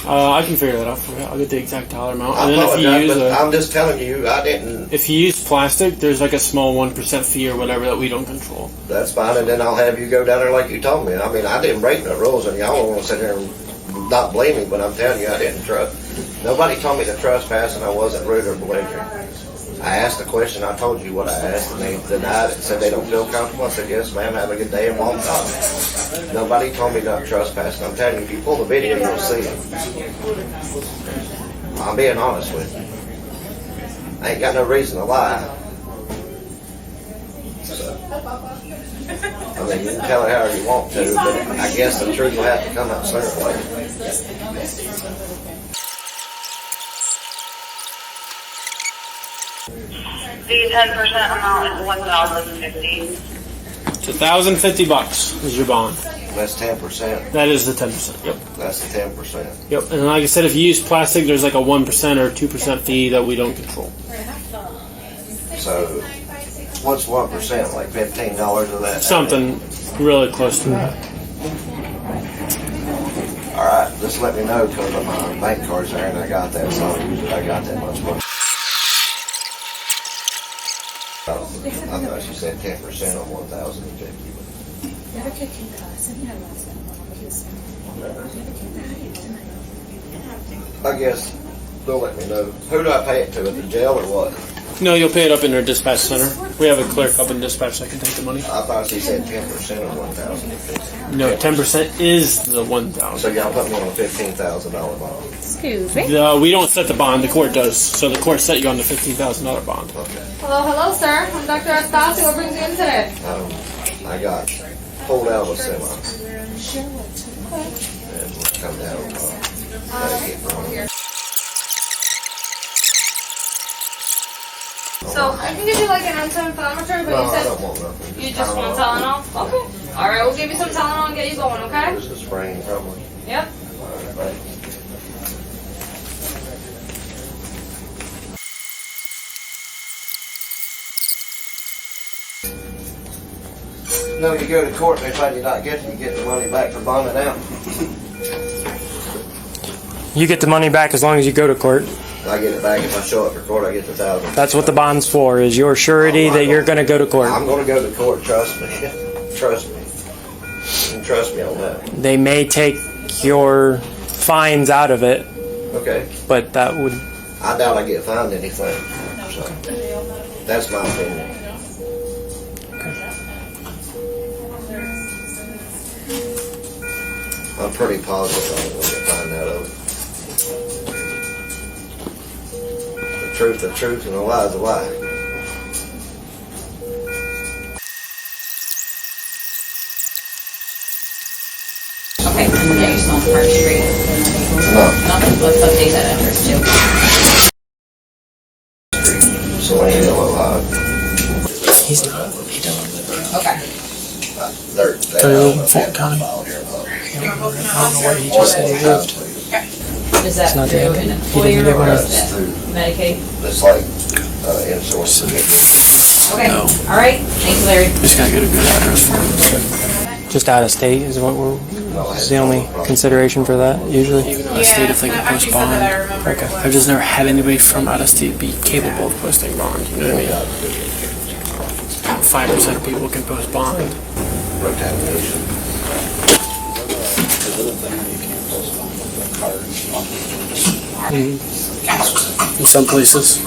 I can figure that out for you. I'll get the exact dollar amount. I And then if you apologize, use but I'm just telling you, I didn't. if you use plastic, there's like a small 1% fee or whatever that we don't control. That's fine, and then I'll have you go down there like you told me. I mean, I didn't break no rules, and y'all don't want to sit here and not blame me, but I'm telling you, I didn't trust. Nobody told me to trespass, and I wasn't rude or belligerent. I asked the question, I told you what I asked, and they denied it and said they don't feel comfortable. I said, yes, ma'am, have a good day, and walked off. Nobody told me not to trespass, and I'm telling you, if you pull the video, you'll see it. I'm being honest with you. I ain't got no reason to lie. So, I mean, you can tell it however you want to, but I guess the truth will have to come out sooner or later. The 10% amount is $1,050. It's $1,050 is your bond. That's 10%. That is the 10%. Yep. That's the 10%. Yep. And like I said, if you use plastic, there's like a 1% or 2% fee that we don't control. So, what's 1%? Like $15 of that? Something really close to that. All right, just let me know because my bank card's there and I got that. So I got that much money. I thought she said 10% on 1,050. I guess they'll let me know. Who do I pay it to? At the jail or what? No, you'll pay it up in our dispatch center. We have a clerk up in dispatch that can take the money. I thought she said 10% of 1,050. No, 10% is the 1,000. So y'all put me on a $15,000 bond. Excuse me. We don't set the bond. The court does. So the court set you on the $15,000 bond. Okay. Hello, sir. I'm Dr. Esposito. What brings you in today? I got pulled out of a semi. And come down. So I can give you like an anti-inflammatory, but No, you said I don't want nothing. you just want Tylenol. Okay. All right, we'll give you some Tylenol and get you going. Okay. Just a sprain, probably. Yep. All right, thanks. No, you go to court and they find you not guilty, you get the money back for bonding out. You get the money back as long as you go to court. I get it back if I show up for court. I get the $1,000. That's what the bond's for, is your surety that you're going to go to court. I'm going to go to court. Trust me. Trust me. You can trust me on that. They may take your fines out of it, Okay. but that would... I doubt I get fined anything. So that's my opinion. I'm pretty positive I ain't going to get fined out of it. The truth, and a lie is a lie. Okay, I'm gonna get you some Park Street. No. Nothing, let's update that address too. So I ain't gonna lie. He's not. He don't live there. Okay. Fulton County. I don't know where he just said he lived. Is that not through the- an he employer didn't give or us- is that Medicaid? It's like insourced. Okay, No. all right, thank you, Larry. Just gotta get a good address for him. Just out of state is what is the only consideration for that usually. Even out of state, if they can post bond. Okay. I've just never had anybody from out of state be capable of posting bond. You know what I mean? 5% of people can post bond. In some places.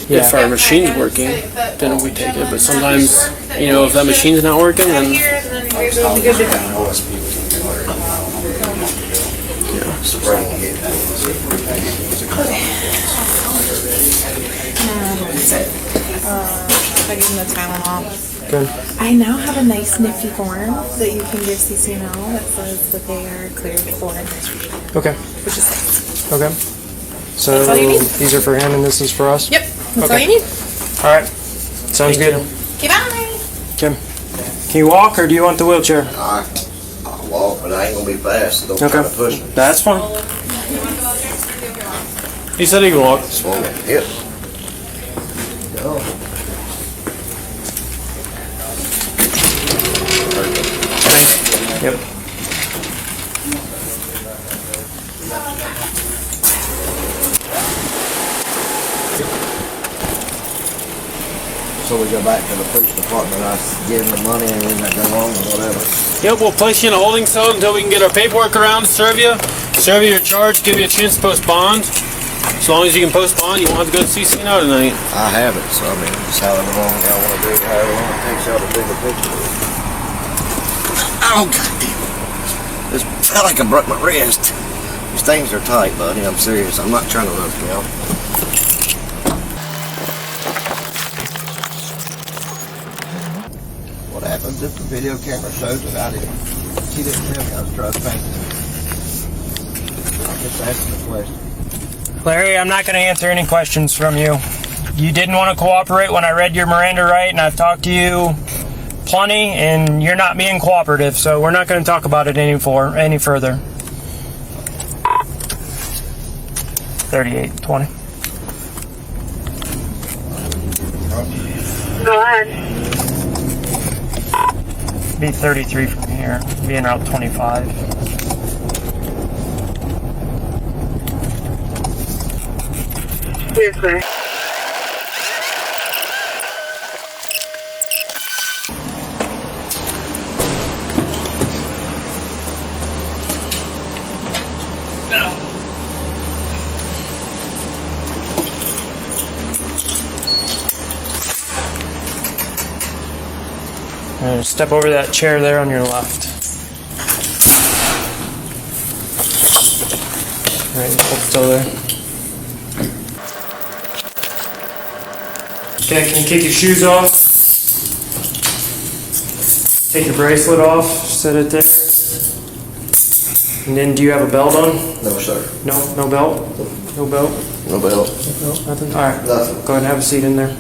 Yeah. If our machine's working, then we take it. But sometimes, you know, if that machine's not working, then I give them the Tylenol. Good. I now have a nice nifty form that you can give CCNL that says that they are cleared for Okay. which is nice. Okay. So That's all you need. these are for him and this is for us? Yep, that's all you need. All right. Sounds good. Okay, bye. Kim, can you walk or do you want the wheelchair? I'll walk, but I ain't gonna be fast. Don't try to push me. That's fine. he said he can walk. Slow me. Yep. Go. Yep. So we go back to the police department. I give them the money and then they go on or whatever. Yep, we'll place you in a holding cell until we can get our paperwork around, serve you your charge, give you a chance to post bond. As long as you can post bond, you won't have to go to CCNO tonight. I have it, so I mean, it's however long y'all want to do, however long it takes y'all to do the picture. Oh, goddamn. This felt like I broke my wrist. These things are tight, buddy. I'm serious. I'm not trying to rope you out. What happens if the video camera shows that she didn't tell me I was trespassing? I'm just asking a question. Larry, I'm not going to answer any questions from you. You didn't want to cooperate when I read your Miranda right, and I've talked to you plenty, and you're not being cooperative, so we're not going to talk about it any further. 3820. Go ahead. Be 33 from here, being Route 25. Yes, sir. And step over that chair there on your left. Alright, hold still there. Okay, can you kick your shoes off? Take your bracelet off, set it there. And then do you have a belt on? No, sir. No belt? No belt? No belt. No, nothing? Alright, Nothing. go ahead and have a seat in there.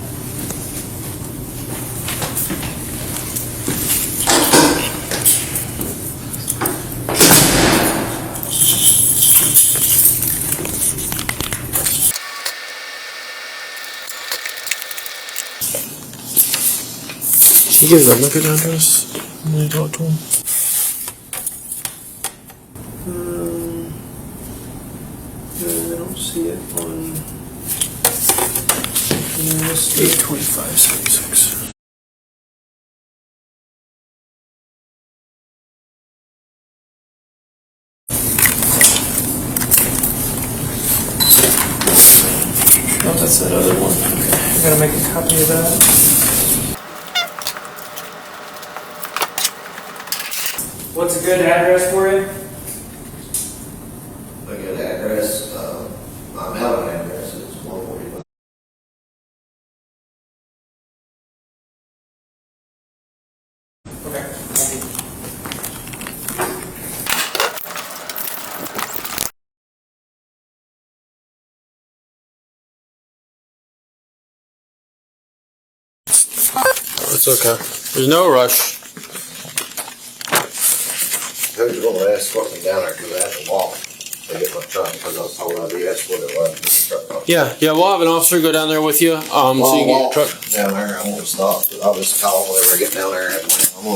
He gives them a good address when you talk to him. I don't see it on. 82576. Oh, that's that other one. Okay, I gotta make a copy of that. What's a good address for you? A good address, my mailing address is 145. Okay, thank you. It's okay. There's no rush. Who's going to escort me down there because I have to walk to get my truck because I was told I'd be escorted while I get the truck. Yeah, we'll have an officer go down there with you. So you get your truck. Down there, I won't stop. I'll just call whenever I get down there. I'm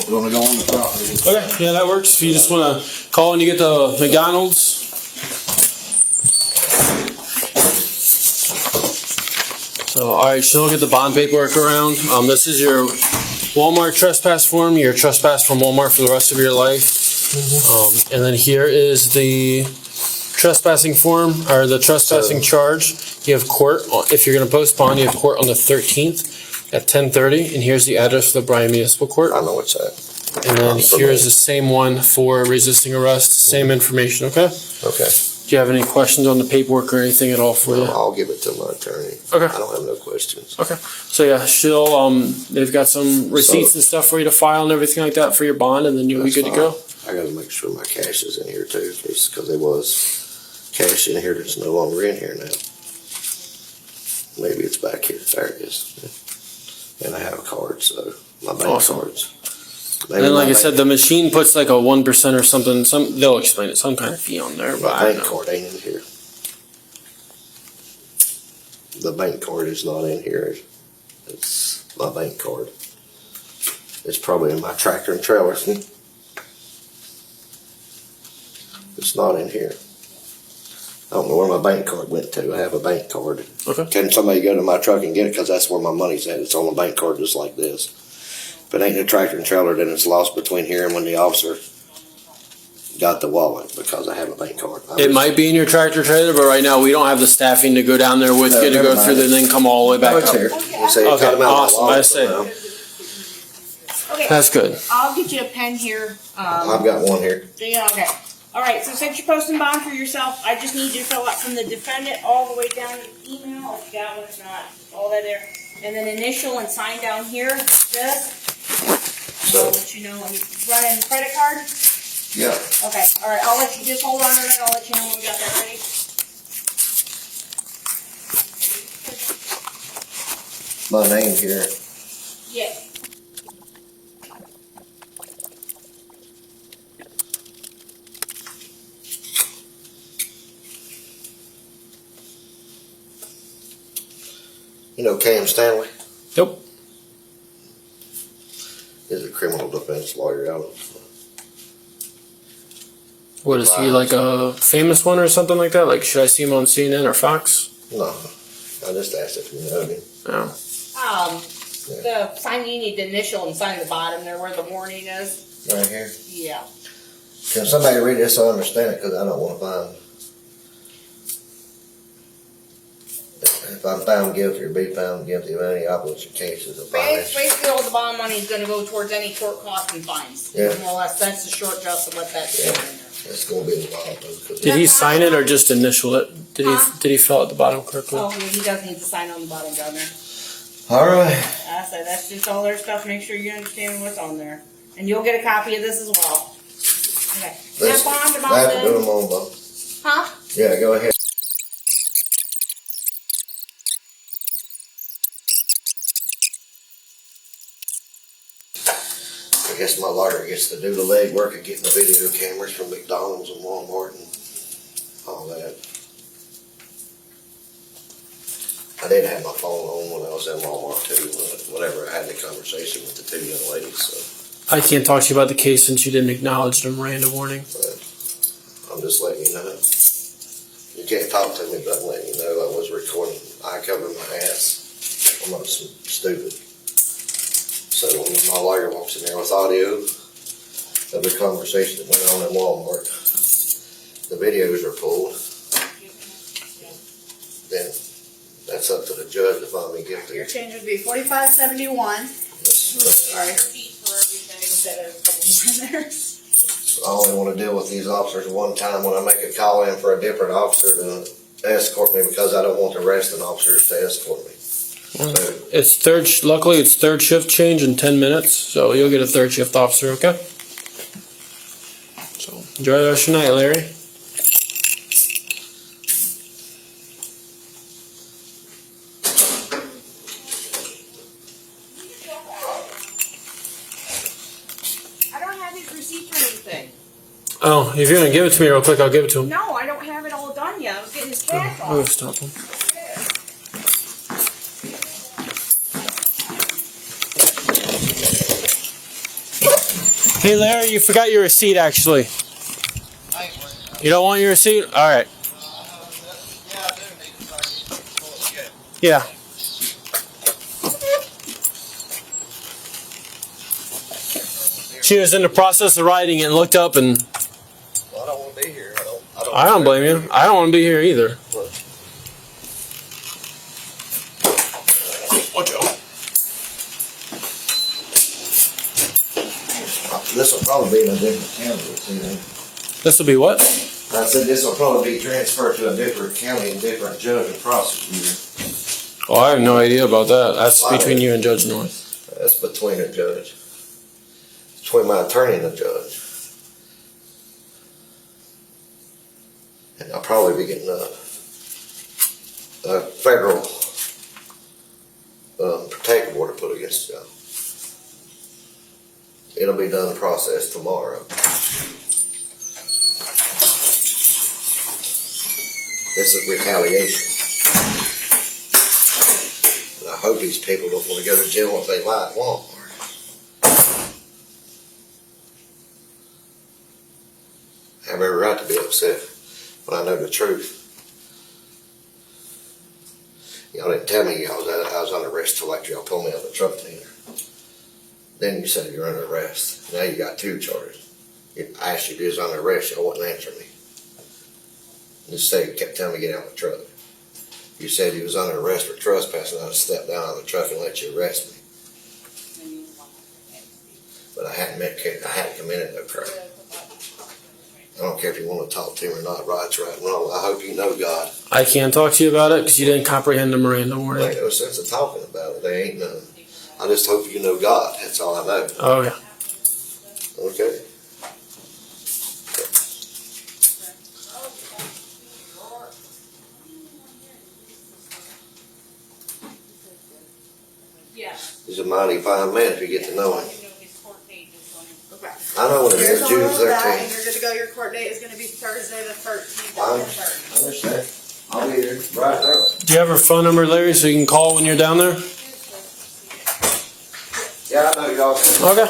going to go on the property. Okay, yeah, that works. If you just want to call when you get to McDonald's. So, all right, she'll get the bond paperwork around. This is your Walmart trespass form. You're trespassed from Walmart for the rest of your life. And then here is the trespassing form, or the trespassing charge. You have court, if you're going to post bond, you have court on the 13th at 10:30. And here's the address for the Bryan Municipal Court. I know what's that. And then here's the same one for resisting arrest. Same information, okay? Okay. Do you have any questions on the paperwork or anything at all for you? I'll give it to my attorney. Okay. I don't have no questions. Okay. So yeah, she'll they've got some receipts and stuff for you to file and everything like that for your bond, and then you'll be good to go. I got to make sure my cash is in here too, just because there was cash in here that's no longer in here now. Maybe it's back here. There it is. And I have a card, so my bank cards. And then, like I said, the machine puts like a 1% or something. They'll explain it. Some kind of fee on there, but my bank card ain't in here. The bank card is not in here. It's my bank card. It's probably in my tractor and trailer. It's not in here. I don't know where my bank card went to. I have a bank card. Okay. Can somebody go to my truck and get it? Because that's where my money's at. It's on the bank card just like this. If it ain't in a tractor and trailer, then it's lost between here and when the officer got the wallet, because I have a bank card. it might be in your tractor trailer, but right now we don't have the staffing to go down there with you to go through and then come all the way back up. Here. Okay, awesome. I say. Okay. That's good. I'll get you a pen here. I've got one here. Yeah, okay. All right, so since you're posting bond for yourself, I just need you to fill out from the defendant all the way down to the email. If you got one, if not, all that there. And then initial and sign down here. This. So I'll let you know when you run in the credit card. Yeah. Okay, all right, I'll let you just hold on a minute. I'll let you know when we got that ready. My name here. Yeah. You know Cam Stanley? Nope. He's a criminal defense lawyer out of What is he, like a famous one or something like that? Like, should I see him on CNN or Fox? No. I just asked if you know him. No. The sign, you need the initial and sign the bottom there where the warning is. Right here. Yeah. Can somebody read this so I understand it? Because I don't want to find. If I'm found guilty or be found guilty of any opposition cases of violation. Basically, all the bond money is going to go towards any court costs and fines. Yeah. More or less, that's the short just of what that's doing in there. It's going to be involved. Did he sign it or just initial it? Did he fill out the bottom correctly? Oh, yeah, he does need to sign on the bottom down there. All right. I said, that's just all their stuff. Make sure you understand what's on there. And you'll get a copy of this as well. Okay. Let's, That bond I have to amount do then? them on both. Huh? Yeah, go ahead. I guess my lawyer gets to do the legwork of getting the video cameras from McDonald's and Walmart and all that. I did have my phone on when I was in Walmart too, whenever I had the conversation with the two young ladies. So I can't talk to you about the case since you didn't acknowledge the Miranda warning. I'm just letting you know. You can't talk to me, but I'm letting you know I was recording. I covered my ass. I'm not stupid. So when my lawyer walks in there with audio of the conversation that went on in Walmart, the videos are pulled, then that's up to the judge to find me guilty. Your change would be $45.71. Sorry. I only want to deal with these officers one time when I make a call in for a different officer to escort me because I don't want the arresting officers to escort me. It's luckily it's third shift change in 10 minutes, so you'll get a third shift officer, okay? So enjoy the rest of your night, Larry. I don't have his receipt or anything. Oh, if you're gonna give it to me real quick, I'll give it to him. No, I don't have it all done yet. I was getting his cash I'll off. stop him. Hey Larry, you forgot your receipt actually. You don't want your receipt? Alright. Yeah. She was in the process of writing it and looked up and... Well, I don't want to be here. I don't blame you. I don't want to be here either. Watch out. This will probably be in a different county, you know. This will be what? I said this will probably be transferred to a different county and different judge and prosecutor. Oh, I have no idea about that. That's between you and Judge North. That's between the judge. Between my attorney and the judge. And I'll probably be getting a federal protective order put against y'all. It'll be done processed tomorrow. This is retaliation. And I hope these people don't want to go to jail if they lie at Walmart. I have every right to be upset when I know the truth. Y'all didn't tell me I was under arrest till after y'all pulled me out of the truck cleaner. Then you said you're under arrest. Now you got 2 charges. I asked you if you was under arrest, y'all wouldn't answer me. Instead, you kept telling me to get out of the truck. You said you was under arrest for trespassing. I'd step down out of the truck and let you arrest me. But I hadn't committed no crime. I don't care if you want to talk to me or not. Right's right, wrong. I hope you know God. I can't talk to you about it because you didn't comprehend the Miranda There warning. ain't no sense of talking about it. There ain't none. I just hope you know God. That's all I know. Oh, yeah. Okay. He's a mighty fine man if you get to know him. I know what it is, June 13th. And you're good to go. Your court date is going to be Thursday the 13th. I understand. I'll be there right there. Do you have her phone number, Larry, so you can call when you're down there? Yeah, I know y'all. Okay.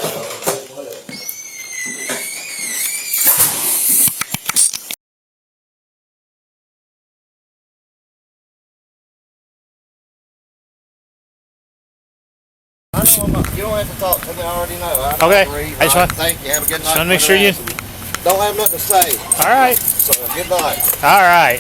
You don't have to talk to me. I already know. Okay. Agree. I just want. Thank you. Have a good night. Just want to make sure you. Don't have nothing to say. All right. So good night. All right.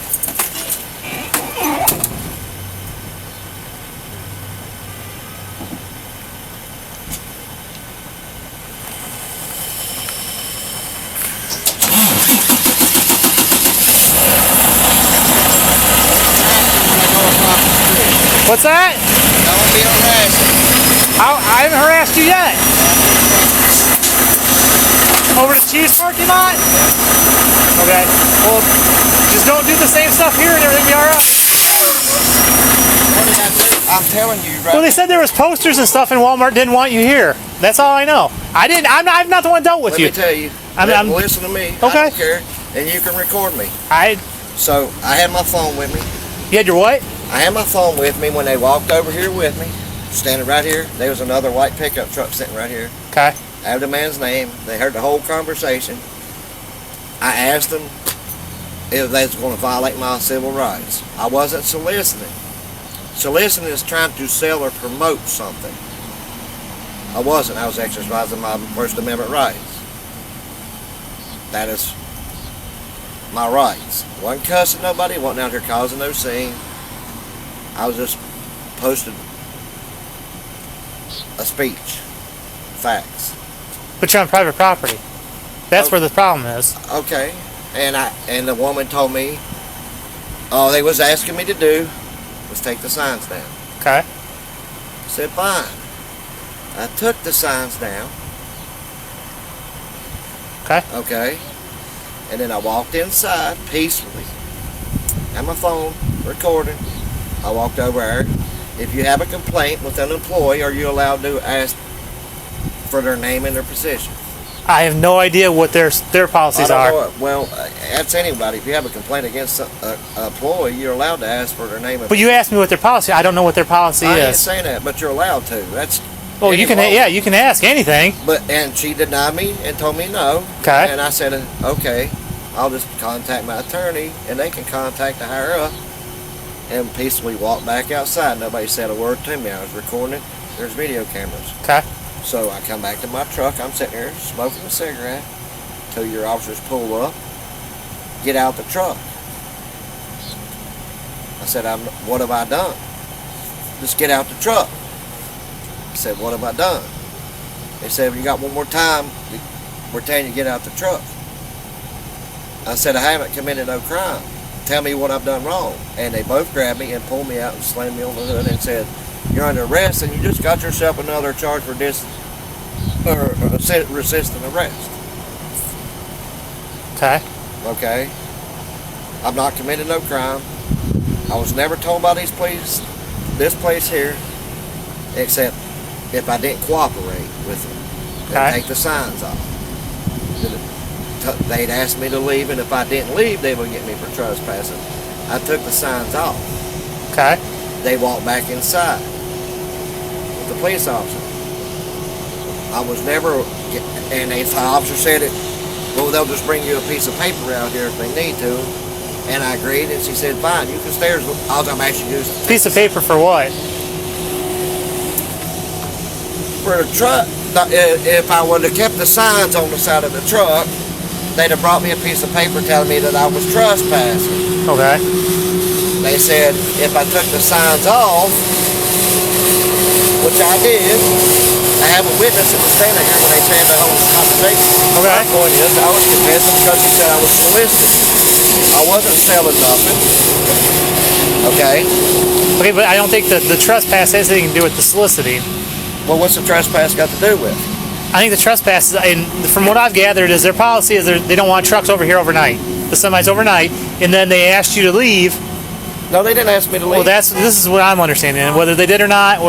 What's that? Don't be harassed. I haven't harassed you yet. Over the Chiefs parking lot? Okay. Well, just don't do the same stuff here and everything will be alright. What did I do? I'm telling you, right? Well, they said there was posters and stuff and Walmart didn't want you here. That's all I know. I'm not the one dealt with you. Let me tell you. Listen to me. Okay. I don't care, and you can record me. So I had my phone with me. You had your what? I had my phone with me when they walked over here with me, standing right here. There was another white pickup truck sitting right here. Okay. I have the man's name. They heard the whole conversation. I asked them if they was going to violate my civil rights. I wasn't soliciting. Soliciting is trying to sell or promote something. I wasn't. I was exercising my First Amendment rights. That is my rights. Wasn't cussing nobody. Wasn't out here causing no scene. I was just posting a speech. Facts. But you're on private property. That's where the problem is. Okay. And the woman told me all they was asking me to do was take the signs down. Okay. I said, fine. I took the signs down. Okay. Okay. And then I walked inside peacefully. Had my phone recording. I walked over there. If you have a complaint with an employee, are you allowed to ask for their name and their position? I have no idea what their policies are. Well, that's anybody. If you have a complaint against an employee, you're allowed to ask for their name. But you asked me what their policy. I don't know what their policy is. I ain't saying that, but you're allowed to. That's. Well, you can. Yeah, you can ask anything. And she denied me and told me no. Okay. And I said, okay, I'll just contact my attorney, and they can contact the higher up. And peacefully walk back outside. Nobody said a word to me. I was recording it. There's video cameras. Okay. So I come back to my truck. I'm sitting here smoking a cigarette till your officers pull up. Get out the truck. I said, what have I done? Just get out the truck. I said, what have I done? They said, you got one more time, we're telling you to get out the truck. I said, I haven't committed no crime. Tell me what I've done wrong. And they both grabbed me and pulled me out and slammed me on the hood and said, you're under arrest and you just got yourself another charge for resisting arrest. Okay. Okay. I've not committed no crime. I was never told by this place here, except if I didn't cooperate with them. They'd take the signs off. They'd ask me to leave, and if I didn't leave, they would get me for trespassing. I took the signs off. Okay. They walked back inside with the police officer. I was never, and the officer said it, well, they'll just bring you a piece of paper out here if they need to. And I agreed, and she said, fine, you can stay. All I'm actually using. Piece of paper for what? For the truck. If I would have kept the signs on the side of the truck, they'd have brought me a piece of paper telling me that I was trespassing. Okay. They said if I took the signs off, which I did, I have a witness that was standing here when they said the whole conversation. Okay. My point is, I was confessing because he said I was soliciting. I wasn't selling nothing. Okay. Okay, but I don't think the trespass has anything to do with the soliciting. Well, what's the trespass got to do with? I think the trespass, and from what I've gathered, is their policy is they don't want trucks over here overnight. The semis overnight, and then they asked you to leave. No, they didn't ask me to leave. Well, this is what I'm understanding, whether they did or not,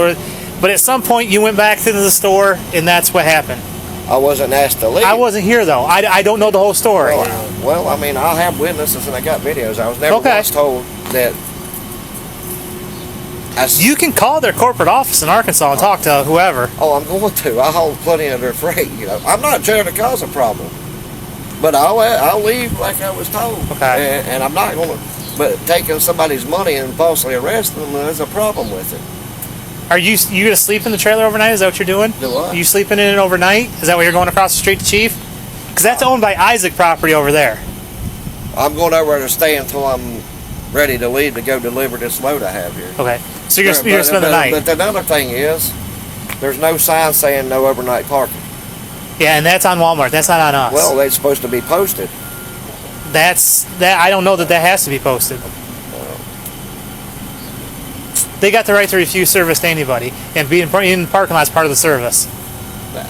but at some point you went back to the store, and that's what happened. I wasn't asked to leave. I wasn't here though. I don't know the whole story. Well, I mean, I'll have witnesses, and I got videos. I was never once told that You can call their corporate office in Arkansas and talk to whoever. Oh, I'm going to. I hold plenty of their freight. You know, I'm not trying to cause a problem, but I'll leave like I was told. Okay. And I'm not going to. But taking somebody's money and falsely arresting them, there's a problem with it. Are you gonna sleep in the trailer overnight? Is that what you're doing? Do what? Are you sleeping in it overnight? Is that why you're going across the street to Chief? Because that's owned by Isaac property over there. I'm going over there to stay until I'm ready to leave to go deliver this load I have here. Okay. So you're gonna spend the night. But another thing is, there's no sign saying no overnight parking. Yeah, and that's on Walmart. That's not on us. Well, they're supposed to be posted. I don't know that has to be posted. They got the right to refuse service to anybody, and being in the parking lot is part of the service.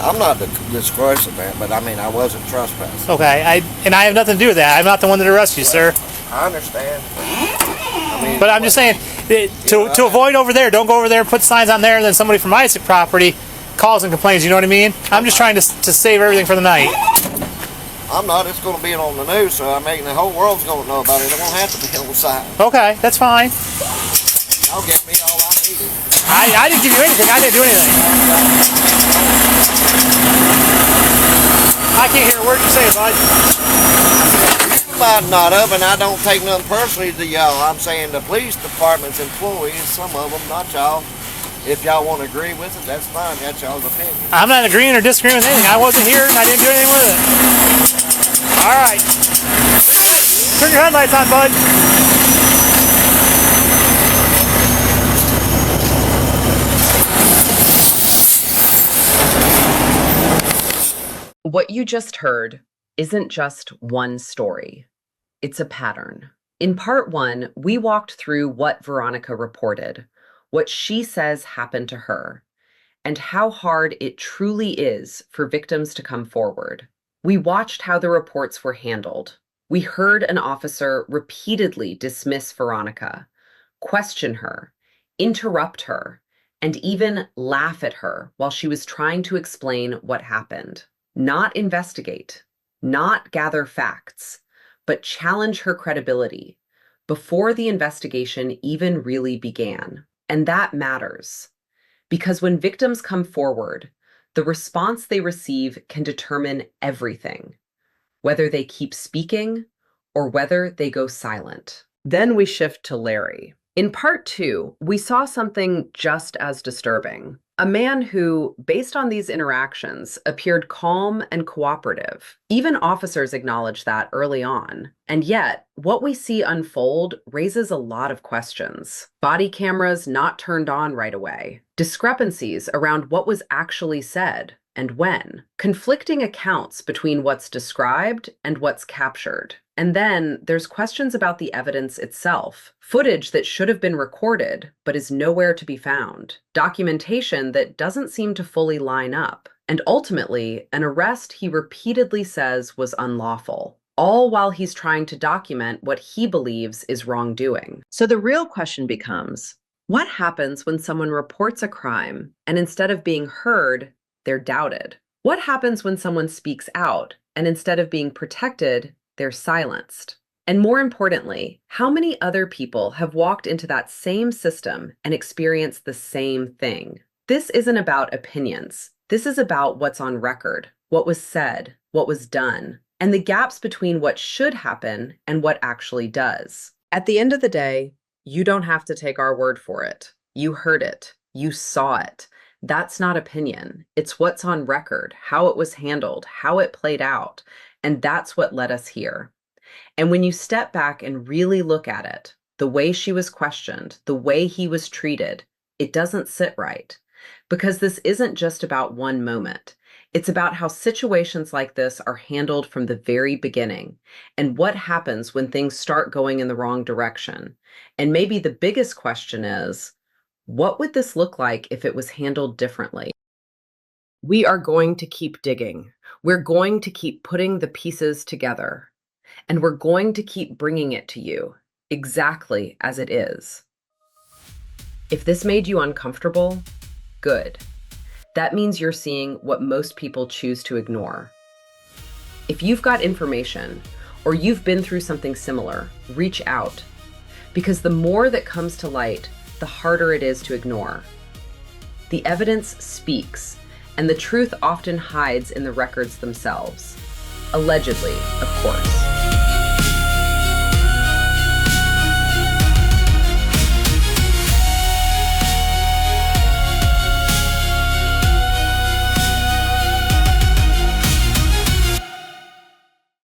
I'm not disgracing that, but I mean, I wasn't trespassing. Okay, I have nothing to do with that. I'm not the one that arrests you, sir. I understand. I mean, but I'm just saying, to avoid over there, don't go over there and put signs on there, and then somebody from Isaac property calls and complains. You know what I mean? I'm just trying to save everything for the night. I'm not. It's going to be on the news, so I mean, the whole world's going to know about it. It won't have to be on the sign. Okay, that's fine. Y'all give me all I needed. I didn't give you anything. I didn't do anything. I can't hear a word you say, bud. You might not have, and I don't take nothing personally to y'all. I'm saying the police department's employees, some of them, not y'all. If y'all want to agree with it, that's fine. That's y'all's opinion. I'm not agreeing or disagreeing with anything. I wasn't here, and I didn't do anything with it. All right. Turn your headlights on, bud. What you just heard isn't just one story. It's a pattern. In part one, we walked through what Veronica reported, what she says happened to her, and how hard it truly is for victims to come forward. We watched how the reports were handled. We heard an officer repeatedly dismiss Veronica, question her, interrupt her, and even laugh at her while she was trying to explain what happened. Not investigate, not gather facts, but challenge her credibility before the investigation even really began. And that matters, because when victims come forward, the response they receive can determine everything, whether they keep speaking or whether they go silent. Then we shift to Larry. In part two, we saw something just as disturbing. A man who, based on these interactions, appeared calm and cooperative. Even officers acknowledged that early on. And yet, what we see unfold raises a lot of questions. Body cameras not turned on right away. Discrepancies around what was actually said and when. Conflicting accounts between what's described and what's captured. And then there's questions about the evidence itself. Footage that should have been recorded, but is nowhere to be found. Documentation that doesn't seem to fully line up. And ultimately, an arrest he repeatedly says was unlawful. All while he's trying to document what he believes is wrongdoing. So the real question becomes, what happens when someone reports a crime and instead of being heard, they're doubted? What happens when someone speaks out and instead of being protected, they're silenced? And more importantly, how many other people have walked into that same system and experienced the same thing? This isn't about opinions. This is about what's on record, what was said, what was done, and the gaps between what should happen and what actually does. At the end of the day, you don't have to take our word for it. You heard it. You saw it. That's not opinion. It's what's on record, how it was handled, how it played out. And that's what led us here. And when you step back and really look at it, the way she was questioned, the way he was treated, it doesn't sit right. Because this isn't just about one moment. It's about how situations like this are handled from the very beginning, and what happens when things start going in the wrong direction. And maybe the biggest question is, what would this look like if it was handled differently? We are going to keep digging. We're going to keep putting the pieces together. And we're going to keep bringing it to you exactly as it is. If this made you uncomfortable, good. That means you're seeing what most people choose to ignore. If you've got information or you've been through something similar, reach out. Because the more that comes to light, the harder it is to ignore. The evidence speaks, and the truth often hides in the records themselves. Allegedly, of course.